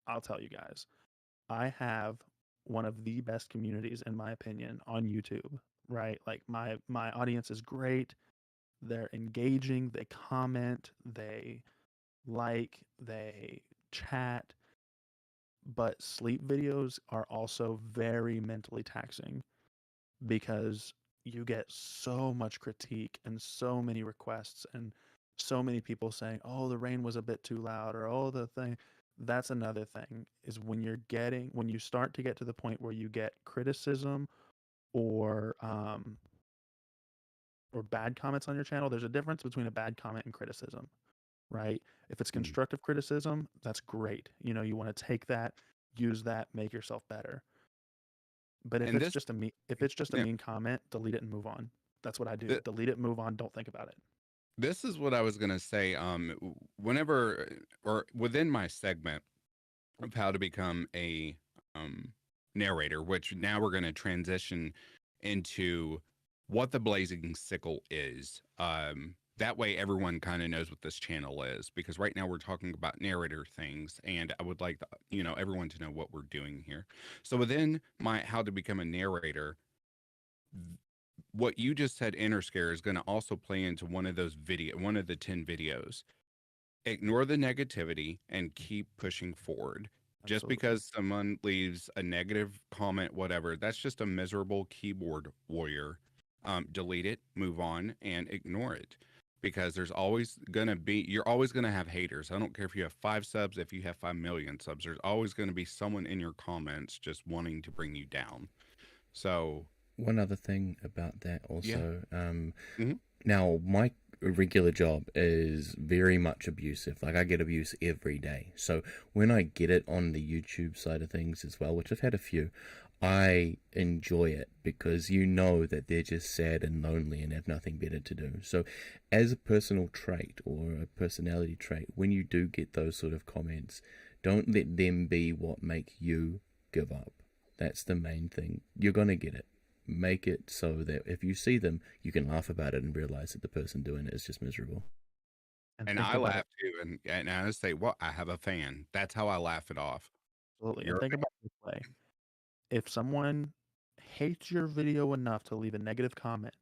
I'll tell you guys, I have one of the best communities in my opinion on YouTube, right? Like my audience is great. They're engaging, they comment, they like, they chat, but sleep videos are also very mentally taxing because you get so much critique and so many requests and so many people saying, "Oh, the rain was a bit too loud," or "Oh, the thing." That's another thing is when you start to get to the point where you get criticism or bad comments on your channel. There's a difference between a bad comment and criticism, right? If it's Mm. constructive criticism, that's great. You know, you want to take that, use that, make yourself better. But And this, if it's just a yeah, mean comment, delete it and move on. That's what I do. th- Delete it, move on, don't think about it. this is what I was gonna say. Whenever or within my segment of how to become a narrator, which now we're going to transition into what the Blazing Sickle is. That way, everyone kind of knows what this channel is, because right now we're talking about narrator things, and I would like everyone to know what we're doing here. So within my how to become a narrator, what you just said, Interscare, is going to also play into one of the 10 videos. Ignore the negativity and keep pushing forward. Just Absolutely. because someone leaves a negative comment, whatever, that's just a miserable keyboard warrior. Delete it, move on, and ignore it. Because you're always gonna have haters. I don't care if you have 5 subs, if you have 5 million subs, there's always gonna be someone in your comments just wanting to bring you down. So, One other thing about that yeah. also, Mhm. now my regular job is very much abusive. Like I get abuse every day. So when I get it on the YouTube side of things as well, which I've had a few, I enjoy it because you know that they're just sad and lonely and have nothing better to do. So as a personal trait or a personality trait, when you do get those sort of comments, don't let them be what make you give up. That's the main thing. You're going to get it. Make it so that if you see them, you can laugh about it and realize that the person doing it is just miserable. And And think I about laugh it. too, and I say, "Well, I have a fan." That's how I laugh it off. Absolutely. And You're think about it this way. If someone hates your video enough to leave a negative comment,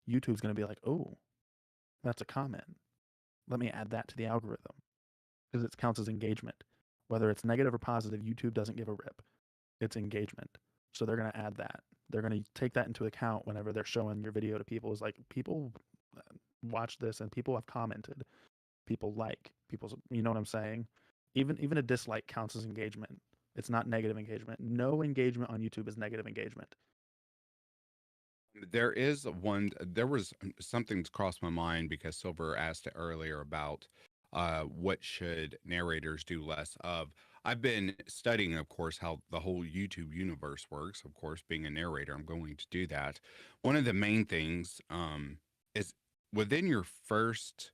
YouTube's going to be like, "Oh, that's a comment. Let me add that to the algorithm." Because it counts as engagement. Whether it's negative or positive, YouTube doesn't give a rip. It's engagement. So they're going to add that. They're going to take that into account whenever they're showing your video to people. Is like, people watch this and people have commented. People like people's, you know what I'm saying? Even a dislike counts as engagement. It's not negative engagement. No engagement on YouTube is negative engagement. There was something's crossed my mind because Silver asked it earlier about what should narrators do less of. I've been studying, of course, how the whole YouTube universe works. Of course, being a narrator, I'm going to do that. One of the main things is within your first,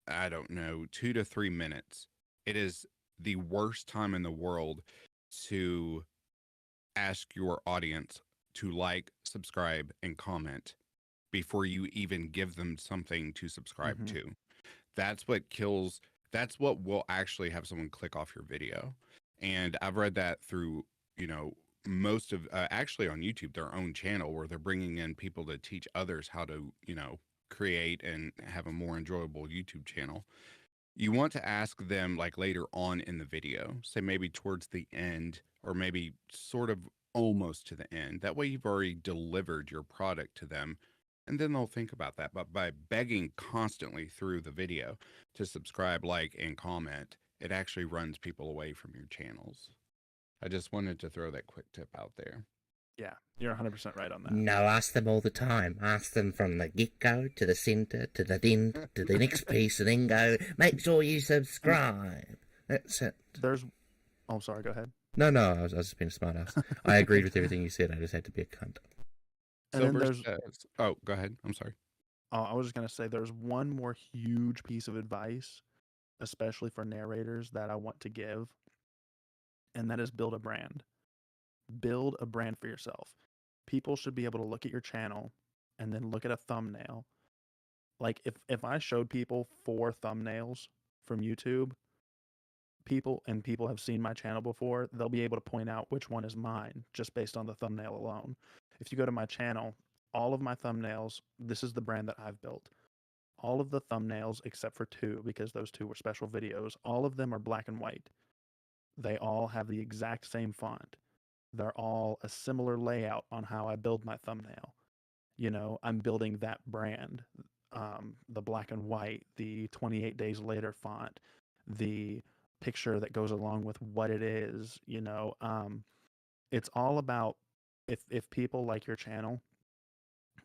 I don't know, 2 to 3 minutes, it is the worst time in the world to ask your audience to like, subscribe, and comment before you even give them something to subscribe Mm-hmm. to. That's what kills, that's what will actually have someone click off your video. And I've read that through, most of actually on YouTube, their own channel where they're bringing in people to teach others how to, create and have a more enjoyable YouTube channel. You want to ask them like later on in the video, say maybe towards the end or maybe sort of almost to the end. That way you've already delivered your product to them and then they'll think about that. But by begging constantly through the video to subscribe, like, and comment, it actually runs people away from your channels. I just wanted to throw that quick tip out there. Yeah, you're 100% right on that. No, ask them all the time. Ask them from the get-go to the centre to the end to the next piece and then go, make sure you subscribe. That's it. Oh, sorry, go ahead. No, I was just being a smart ass. I agreed with everything you said. I just had to be a cunt. And then there's... Oh, go ahead. I'm sorry. I was just going to say there's one more huge piece of advice, especially for narrators, that I want to give, and that is build a brand. Build a brand for yourself. People should be able to look at your channel and then look at a thumbnail. Like if I showed people 4 thumbnails from YouTube, people have seen my channel before, they'll be able to point out which one is mine just based on the thumbnail alone. If you go to my channel, all of my thumbnails, this is the brand that I've built. All of the thumbnails except for 2, because those 2 were special videos, all of them are black and white. They all have the exact same font. They're all a similar layout on how I build my thumbnail. I'm building that brand. The black and white, the 28 days later font, the picture that goes along with what it is, it's all about, if people like your channel,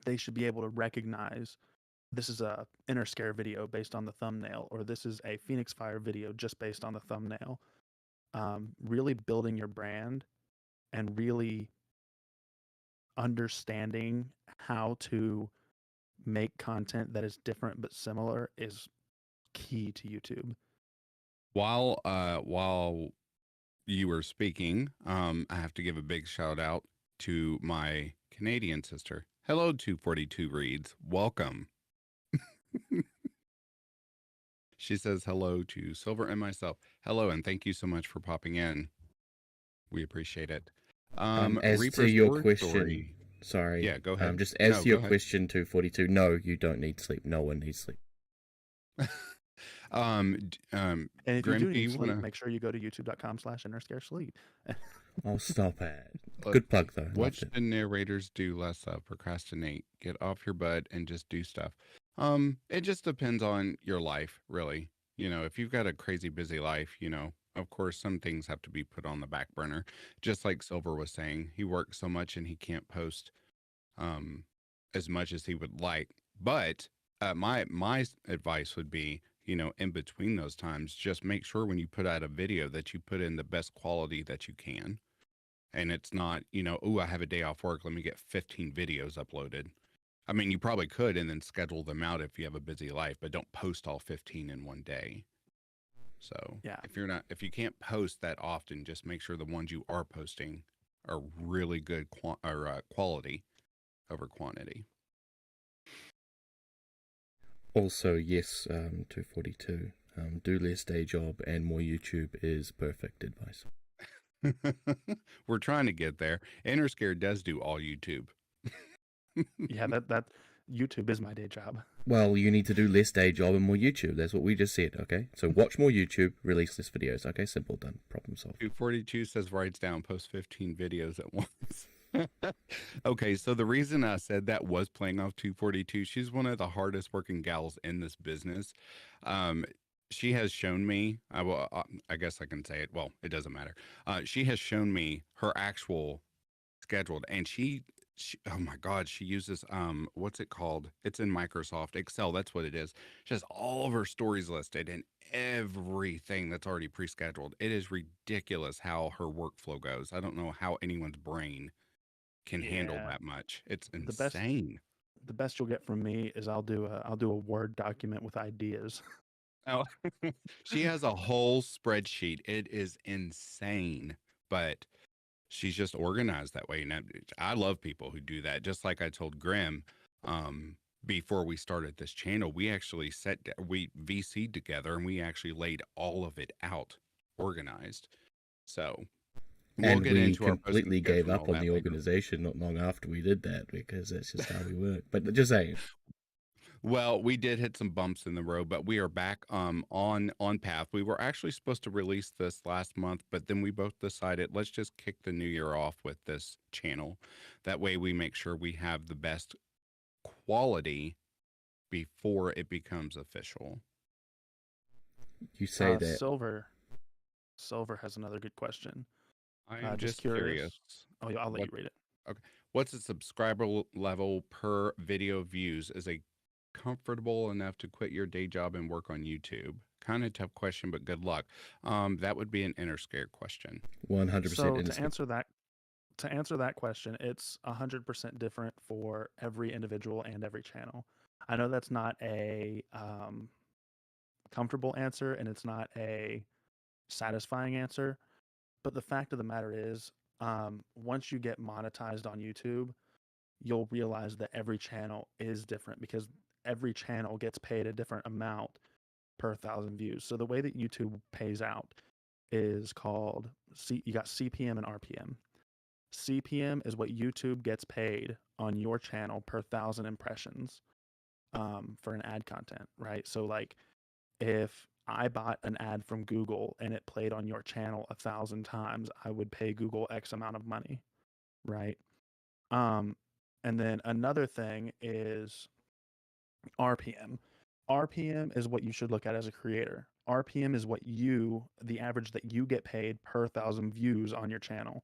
they should be able to recognize this is a Inner Scare video based on the thumbnail, or this is a PhoenixFire video just based on the thumbnail. Really building your brand and really understanding how to make content that is different but similar is key to YouTube. While you were speaking, I have to give a big shout out to my Canadian sister. Hello, 242 Reads. Welcome. She says hello to Silver and myself. Hello, and thank you so much for popping in. We appreciate it. As Reaper's to your Word question, Story. sorry. Yeah, go ahead. Just as No, to your go ahead. question, 242, no, you don't need sleep. No one needs sleep. And if Grimm, you do do need you sleep, wanna... make sure you go to youtube.com/innerscaresleep. Oh, stop it. Good plug, though. What should narrators do less of? Procrastinate. Get off your butt and just do stuff. It just depends on your life, really. If you've got a crazy busy life, of course, some things have to be put on the back burner. Just like Silver was saying, he works so much and he can't post as much as he would like. But my advice would be, in between those times, just make sure when you put out a video that you put in the best quality that you can. And it's not, oh, I have a day off work, let me get 15 videos uploaded. I mean, you probably could and then schedule them out if you have a busy life, but don't post all 15 in one day. So yeah, if you can't post that often, just make sure the ones you are posting are really good quality over quantity. Also, yes, 242, do less day job and more YouTube is perfect advice. We're trying to get there. Interscare does do all YouTube. Yeah, that YouTube is my day job. Well, you need to do less day job and more YouTube. That's what we just said, okay? So watch more YouTube, release less videos, okay? Simple, done, problem solved. 242 says writes down, post 15 videos at once. Okay, so the reason I said that was playing off 242. She's one of the hardest working gals in this business. She has shown me, I guess I can say it. Well, it doesn't matter. She has shown me her actual scheduled, and she oh my God, she uses, what's it called? It's in Microsoft Excel. That's what it is. She has all of her stories listed and everything that's already pre-scheduled. It is ridiculous how her workflow goes. I don't know how anyone's brain can handle that much. It's insane. The best you'll get from me is I'll do a Word document with ideas. Oh, she has a whole spreadsheet. It is insane, but she's just organized that way. And I love people who do that. Just like I told Grimm, before we started this channel, we actually we VC'd together and we actually laid all of it out organized. So We'll And get we into our posting completely gave schedule and up all on that the later. organization not long after we did that because that's just how we work. But just saying. Well, we did hit some bumps in the road, but we are back on path. We were actually supposed to release this last month, but then we both decided let's just kick the new year off with this channel. That way we make sure we have the best quality before it becomes official. You say that. Silver has another good question. I am Just just curious. Oh, yeah, I'll let What you read it. Okay. What's the subscriber level per video views? Is a comfortable enough to quit your day job and work on YouTube? Kind of tough question, but good luck. That would be an Interscare question. 100% So to answer that question, it's 100% different for every individual and every channel. I know that's not a comfortable answer and it's not a satisfying answer, but the fact of the matter is, once you get monetized on YouTube, you'll realize that every channel is different because every channel gets paid a different amount per 1,000 views. So the way that YouTube pays out is called you got CPM and RPM. CPM is what YouTube gets paid on your channel per 1,000 impressions for an ad content, right? So like if I bought an ad from Google and it played on your channel 1,000 times, I would pay Google X amount of money, right? And then another thing is RPM. RPM is what you should look at as a creator. RPM is the average that you get paid per 1,000 views on your channel.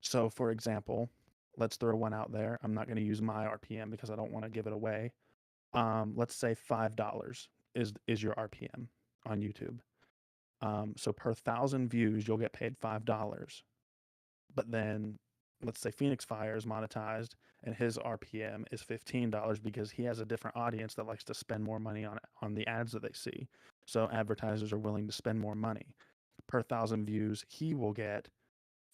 So, for example, let's throw one out there. I'm not going to use my RPM because I don't want to give it away. Let's say $5 is your RPM on YouTube. So per 1,000 views, you'll get paid $5. But then let's say PhoenixFire is monetized and his RPM is $15 because he has a different audience that likes to spend more money on the ads that they see. So advertisers are willing to spend more money. Per 1,000 views, he will get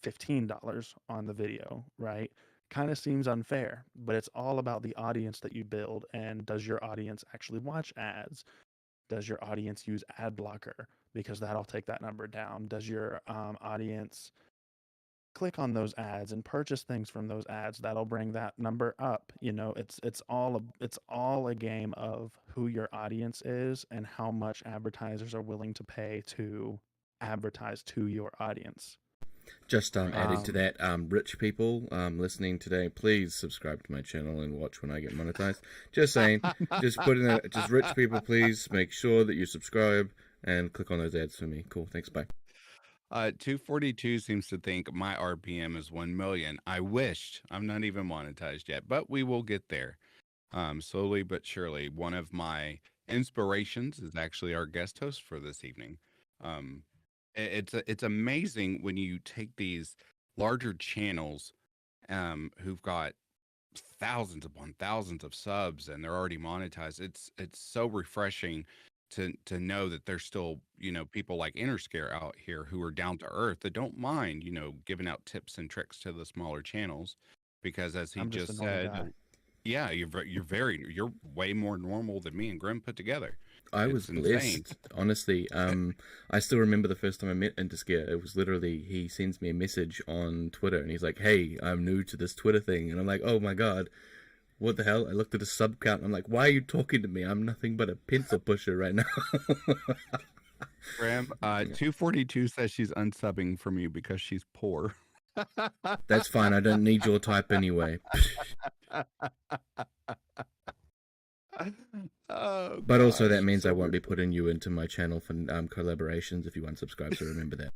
$15 on the video, right? Kind of seems unfair, but it's all about the audience that you build. And does your audience actually watch ads? Does your audience use ad blocker? Because that'll take that number down. Does your audience click on those ads and purchase things from those ads? That'll bring that number up. You know, it's all a game of who your audience is and how much advertisers are willing to pay to advertise to your audience. Just adding to that, rich people listening today, please subscribe to my channel and watch when I get monetized. Just saying, just rich people, please make sure that you subscribe and click on those ads for me. Cool, thanks, bye. 242 seems to think my RPM is 1 million. I wished. I'm not even monetized yet, but we will get there. Slowly but surely. One of my inspirations is actually our guest host for this evening. It's amazing when you take these larger channels who've got thousands upon thousands of subs and they're already monetized. It's so refreshing to know that there's still, people like Interscare out here who are down to earth that don't mind, giving out tips and tricks to the smaller channels, because as he I'm just just a normal said, guy. yeah, you're way more normal than me and Grimm put together. I was blessed, honestly. I still remember the first time I met Interscare. It was literally, he sends me a message on Twitter and he's like, "Hey, I'm new to this Twitter thing." And I'm like, "Oh my God, what the hell?" I looked at the sub count and I'm like, "Why are you talking to me? I'm nothing but a pencil pusher right now." Graham, 242 says she's unsubbing from you because she's poor. That's fine. I don't need your type anyway. Oh, but also that gosh. means I won't be putting you into my channel for collaborations if you unsubscribe, so remember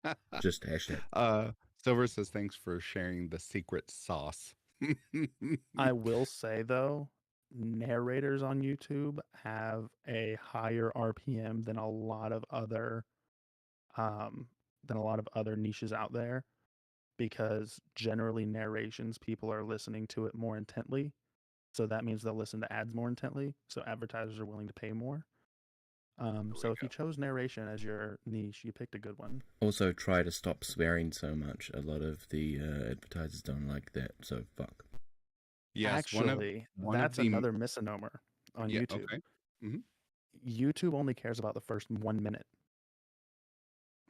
that. Just hashtag. Silver says thanks for sharing the secret sauce. I will say though, narrators on YouTube have a higher RPM than a lot of other niches out there, because generally narrations, people are listening to it more intently. So that means they'll listen to ads more intently. So advertisers are willing to pay more. So if you chose narration as your niche, you picked a good one. Also, try to stop swearing so much. A lot of the advertisers don't like that, so fuck. Yes, actually, that's another misnomer on YouTube. Okay. Mm-hmm. YouTube only cares about the first 1 minute.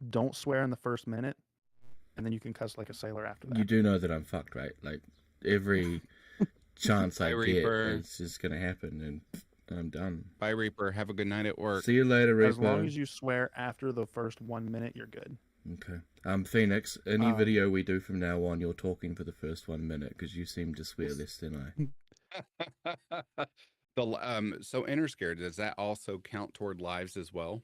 Don't swear in the first minute. and then you can cuss like a sailor after that. You do know that I'm fucked, right? Like, every chance I Bye, get, Reaper. it's just gonna happen, and I'm done. Bye, Reaper. Have a good night at work. See you later, Reaper. As long as you swear after the first 1 minute, you're good. Okay. Phoenix, any video we do from now on, you're talking for the first 1 minute, because you seem to swear less than I. So Interscare, does that also count toward lives as well?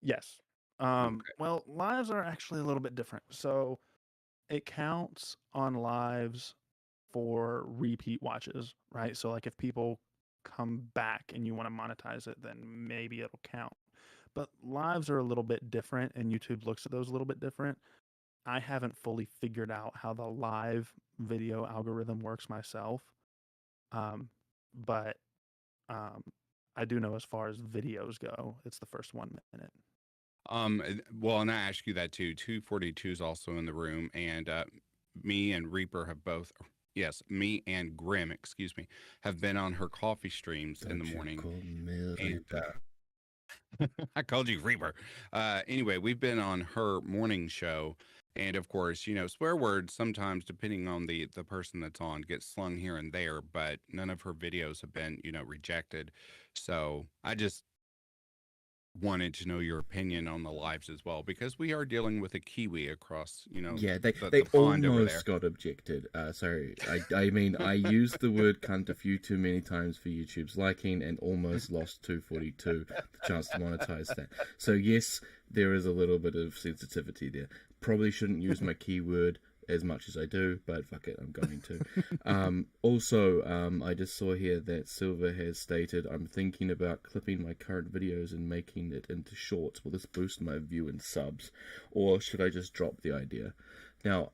Yes. Well, lives are actually a little bit different. So it counts on lives for repeat watches, right? So like if people come back and you want to monetize it, then maybe it'll count. But lives are a little bit different, and YouTube looks at those a little bit different. I haven't fully figured out how the live video algorithm works myself. But I do know as far as videos go, it's the first 1 minute. Well, and I ask you that too. 242 is also in the room, and me and Reaper have both. Yes, me and Grimm, excuse me, have been on her coffee streams in the morning. I called you Reaper. Anyway, we've been on her morning show, and of course, you know, swear words sometimes, depending on the person that's on, get slung here and there. But none of her videos have been, you know, rejected. So I just wanted to know your opinion on the lives as well, because we are dealing with a Kiwi across, you know, Yeah, they the pond over there. almost got objected. Sorry, I mean, I used the word cunt a few too many times for YouTube's liking, and almost lost 242 the chance to monetize that. So yes, there is a little bit of sensitivity there. Probably shouldn't use my keyword as much as I do, but fuck it, I'm going to. Also, I just saw here that Silver has stated, I'm thinking about clipping my current videos and making it into shorts. Will this boost my view and subs, or should I just drop the idea? Now,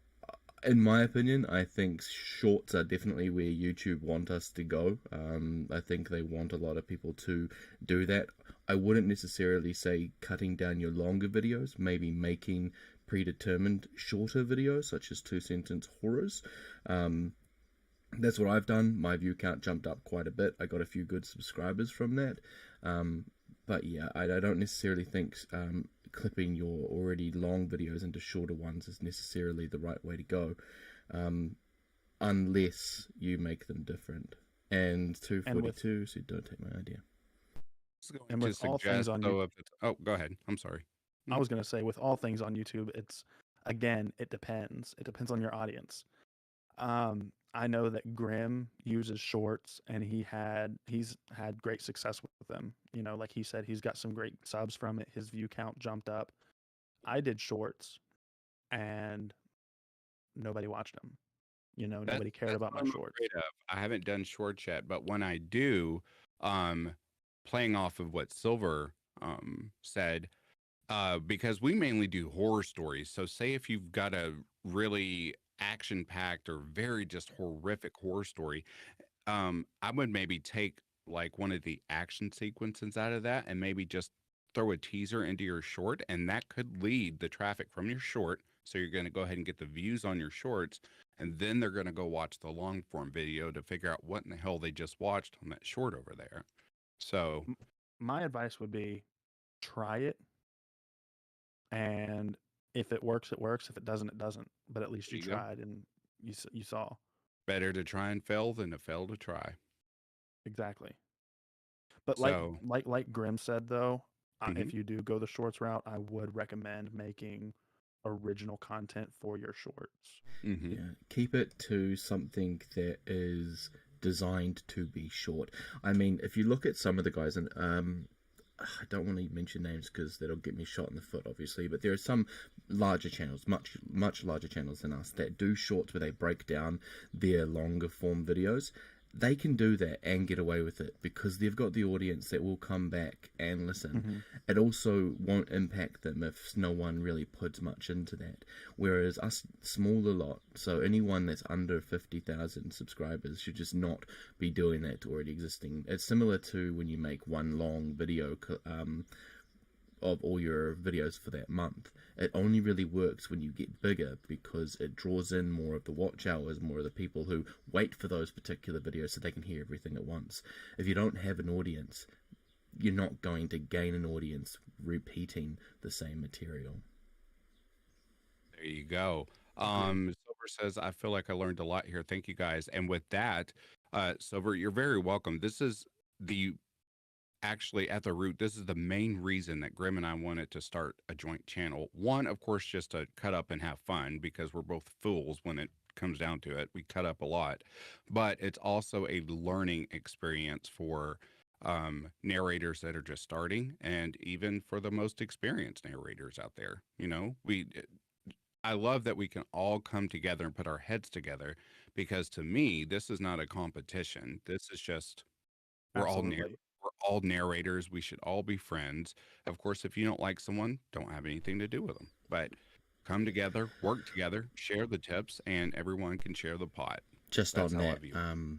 in my opinion, I think shorts are definitely where YouTube want us to go. I think they want a lot of people to do that. I wouldn't necessarily say cutting down your longer videos, maybe making predetermined shorter videos, such as 2-sentence horrors. That's what I've done. My view count jumped up quite a bit. I got a few good subscribers from that. But yeah, I don't necessarily think clipping your already long videos into shorter ones is necessarily the right way to go, unless you make them different. And 242, so don't take my idea. And with all things on YouTube, oh, go ahead. I'm sorry. I was going to say, with all things on YouTube, it's, again, it depends. It depends on your audience. I know that Grimm uses shorts, and he's had great success with them. You know, like he said, he's got some great subs from it. His view count jumped up. I did shorts, and nobody watched them. You know, nobody cared about my shorts. I haven't done shorts yet, but when I do, playing off of what Silver said, because we mainly do horror stories. So say if you've got a really action-packed or very just horrific horror story, I would maybe take like one of the action sequences out of that and maybe just throw a teaser into your short, and that could lead the traffic from your short. So you're going to go ahead and get the views on your shorts, and then they're going to go watch the long form video to figure out what in the hell they just watched on that short over there. So my advice would be try it. And if it works, it works. If it doesn't, it doesn't. But at least you tried and you saw. Better to try and fail than to fail to try. Exactly. But like Grimm said, though, if you do go the shorts route, I would recommend making original content for your shorts. Yeah, keep it to something that is designed to be short. I mean, if you look at some of the guys, and I don't want to mention names because that'll get me shot in the foot, obviously, but there are some larger channels, much larger channels than us, that do shorts where they break down their longer form videos. They can do that and get away with it because they've got the audience that will come back and listen. It also won't impact them if no one really puts much into that. Whereas us smaller lot, so anyone that's under 50,000 subscribers should just not be doing that to already existing. It's similar to when you make one long video of all your videos for that month. It only really works when you get bigger because it draws in more of the watch hours, more of the people who wait for those particular videos so they can hear everything at once. If you don't have an audience, you're not going to gain an audience repeating the same material. There you go. Silver says, I feel like I learned a lot here. Thank you guys. And with that, Silver, you're very welcome. This is the actually at the root, this is the main reason that Grimm and I wanted to start a joint channel. One, of course, just to cut up and have fun because we're both fools when it comes down to it. We cut up a lot, but it's also a learning experience for narrators that are just starting, and even for the most experienced narrators out there. You know, I love that we can all come together and put our heads together, because to me, this is not a competition. This is just we're all Absolutely. we're all narrators. We should all be friends. Of course, if you don't like someone, don't have anything to do with them. But come together, work together, share the tips, and everyone can share the pot. Just That's on how I that, view it.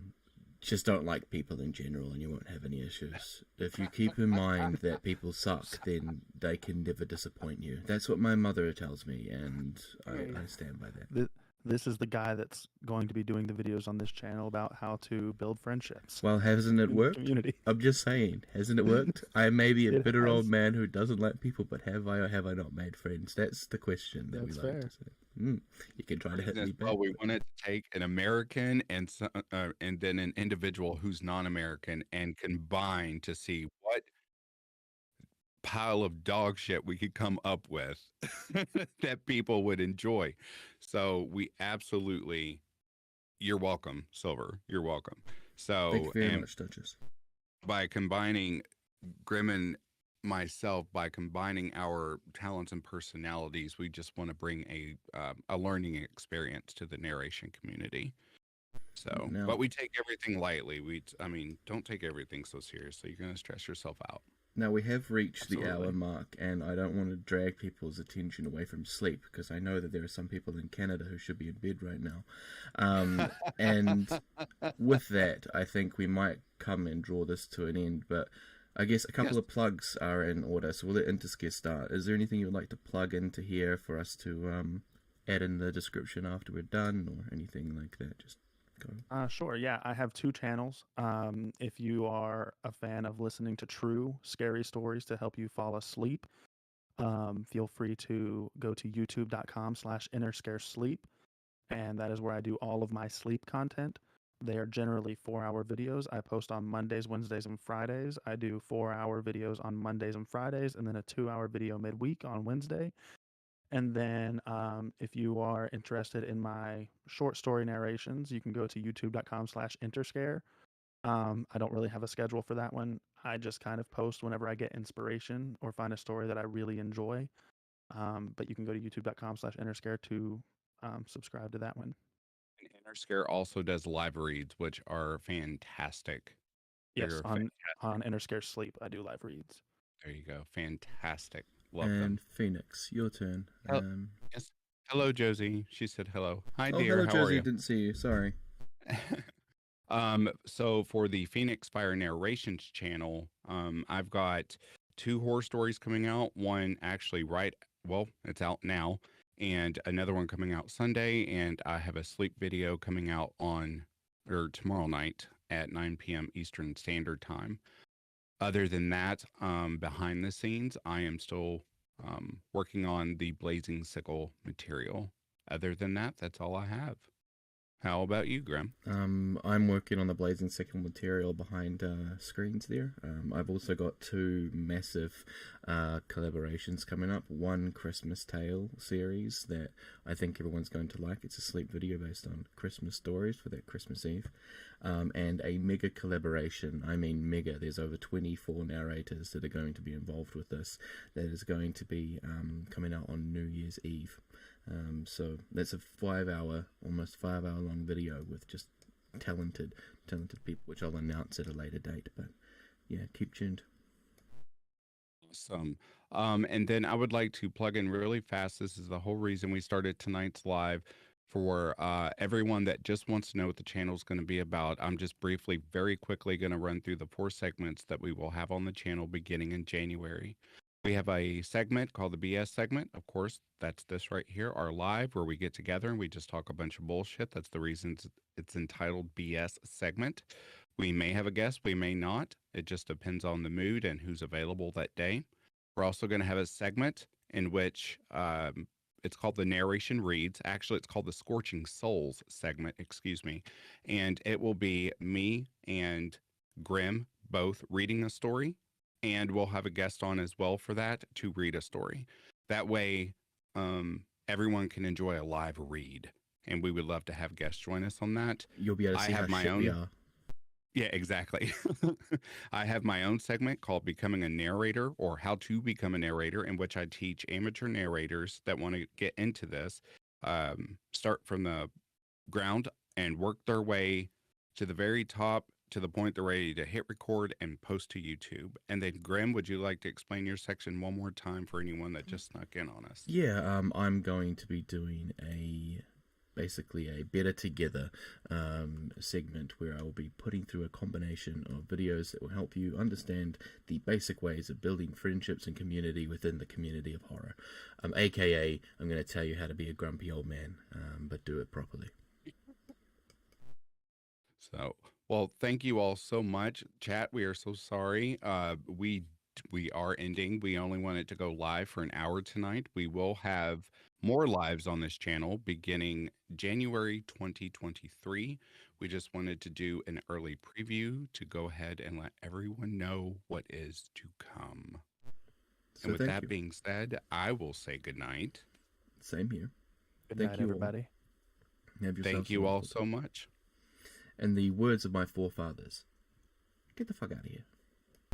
just don't like people in general, and you won't have any issues. If you keep in mind that people suck, then they can never disappoint you. That's what my mother tells me, and I stand by that. This is the guy that's going to be doing the videos on this channel about how to build friendships Well, hasn't it in the worked? community. I'm just saying, hasn't it worked? I may be a It bitter old has. man who doesn't like people, but have I or have I not made friends? That's the question that That's we like fair. to say. You can try to hit me back. Well, we wanted to take an American and then an individual who's non-American and combine to see what pile of dog shit we could come up with that people would enjoy. So we absolutely, you're welcome, Silver. You're welcome. Thank you So, very and much, Duchess. by combining Grimm and myself, by combining our talents and personalities, we just want to bring a learning experience to the narration community. So, Now, but we take everything lightly. I mean, don't take everything so seriously. You're going to stress yourself out. Now we have reached the Absolutely. hour mark, and I don't want to drag people's attention away from sleep, because I know that there are some people in Canada who should be in bed right now. And with that, I think we might come and draw this to an end. But I guess a couple Yes. of plugs are in order, so we'll let Interscare start. Is there anything you would like to plug into here for us to add in the description after we're done, or anything like that? Just go. Sure. Yeah, I have two channels. If you are a fan of listening to true scary stories to help you fall asleep, feel free to go to youtube.com/innerscaresleep, and that is where I do all of my sleep content. They are generally 4-hour videos. I post on Mondays, Wednesdays, and Fridays. I do 4-hour videos on Mondays and Fridays, and then a 2-hour video midweek on Wednesday. And then if you are interested in my short story narrations, you can go to youtube.com/interscare. I don't really have a schedule for that one. I just kind of post whenever I get inspiration or find a story that I really enjoy. But you can go to youtube.com/interscare to subscribe to that one. And Interscare also does live reads, which are fantastic. Yes, They're on Interscare Sleep, I do live reads. There you go. Fantastic. Love And them. Phoenix, your turn. Oh, yes. Hello, Josie. She said hello. Hi, Oh, dear. hello, How Josie. are you? Didn't see you. Sorry. So for the PhoenixFire narrations channel, I've got 2 horror stories coming out. One actually it's out now, and another one coming out Sunday. And I have a sleep video coming out tomorrow night at 9 p.m. Eastern Standard Time. Other than that, behind the scenes, I am still working on the Blazing Sickle material. Other than that, that's all I have. How about you, Grimm? I'm working on the Blazing Sickle material behind screens there. I've also got 2 massive collaborations coming up. One Christmas Tale series that I think everyone's going to like. It's a sleep video based on Christmas stories for that Christmas Eve. And a mega collaboration. I mean mega. There's over 24 narrators that are going to be involved with this. That is going to be coming out on New Year's Eve. So that's a almost 5-hour long video with just talented people, which I'll announce at a later date. But yeah, keep tuned. Awesome. And then I would like to plug in really fast. This is the whole reason we started tonight's live. For everyone that just wants to know what the channel is going to be about, I'm just briefly, very quickly going to run through the 4 segments that we will have on the channel beginning in January. We have a segment called the BS segment. Of course, that's this right here, our live, where we get together and we just talk a bunch of bullshit. That's the reason it's entitled BS segment. We may have a guest, we may not. It just depends on the mood and who's available that day. We're also going to have a segment in which It's called the Narration Reads. Actually, it's called the Scorching Souls segment, excuse me. And it will be me and Grimm both reading a story. And we'll have a guest on as well for that to read a story. That way, everyone can enjoy a live read. And we would love to have guests join us on that. You'll be able to I see have how my shit we own. are. Yeah, exactly. I have my own segment called Becoming a Narrator, or How to Become a Narrator, in which I teach amateur narrators that want to get into this, start from the ground and work their way to the very top to the point they're ready to hit record and post to YouTube. And then, Grimm, would you like to explain your section one more time for anyone that just snuck in on us? Yeah, I'm going to be doing basically a Better Together segment where I will be putting through a combination of videos that will help you understand the basic ways of building friendships and community within the community of horror. AKA, I'm going to tell you how to be a grumpy old man, but do it properly. So, well, thank you all so much. Chat, we are so sorry. We are ending. We only wanted to go live for an hour tonight. We will have more lives on this channel beginning January 2023. We just wanted to do an early preview to go ahead and let everyone know what is to come. So And with thank that you. being said, I will say goodnight. Same here. Good Thank night, you all. everybody. Have yourselves Thank a you all wonderful so day. much. And the words of my forefathers, get the fuck out of here.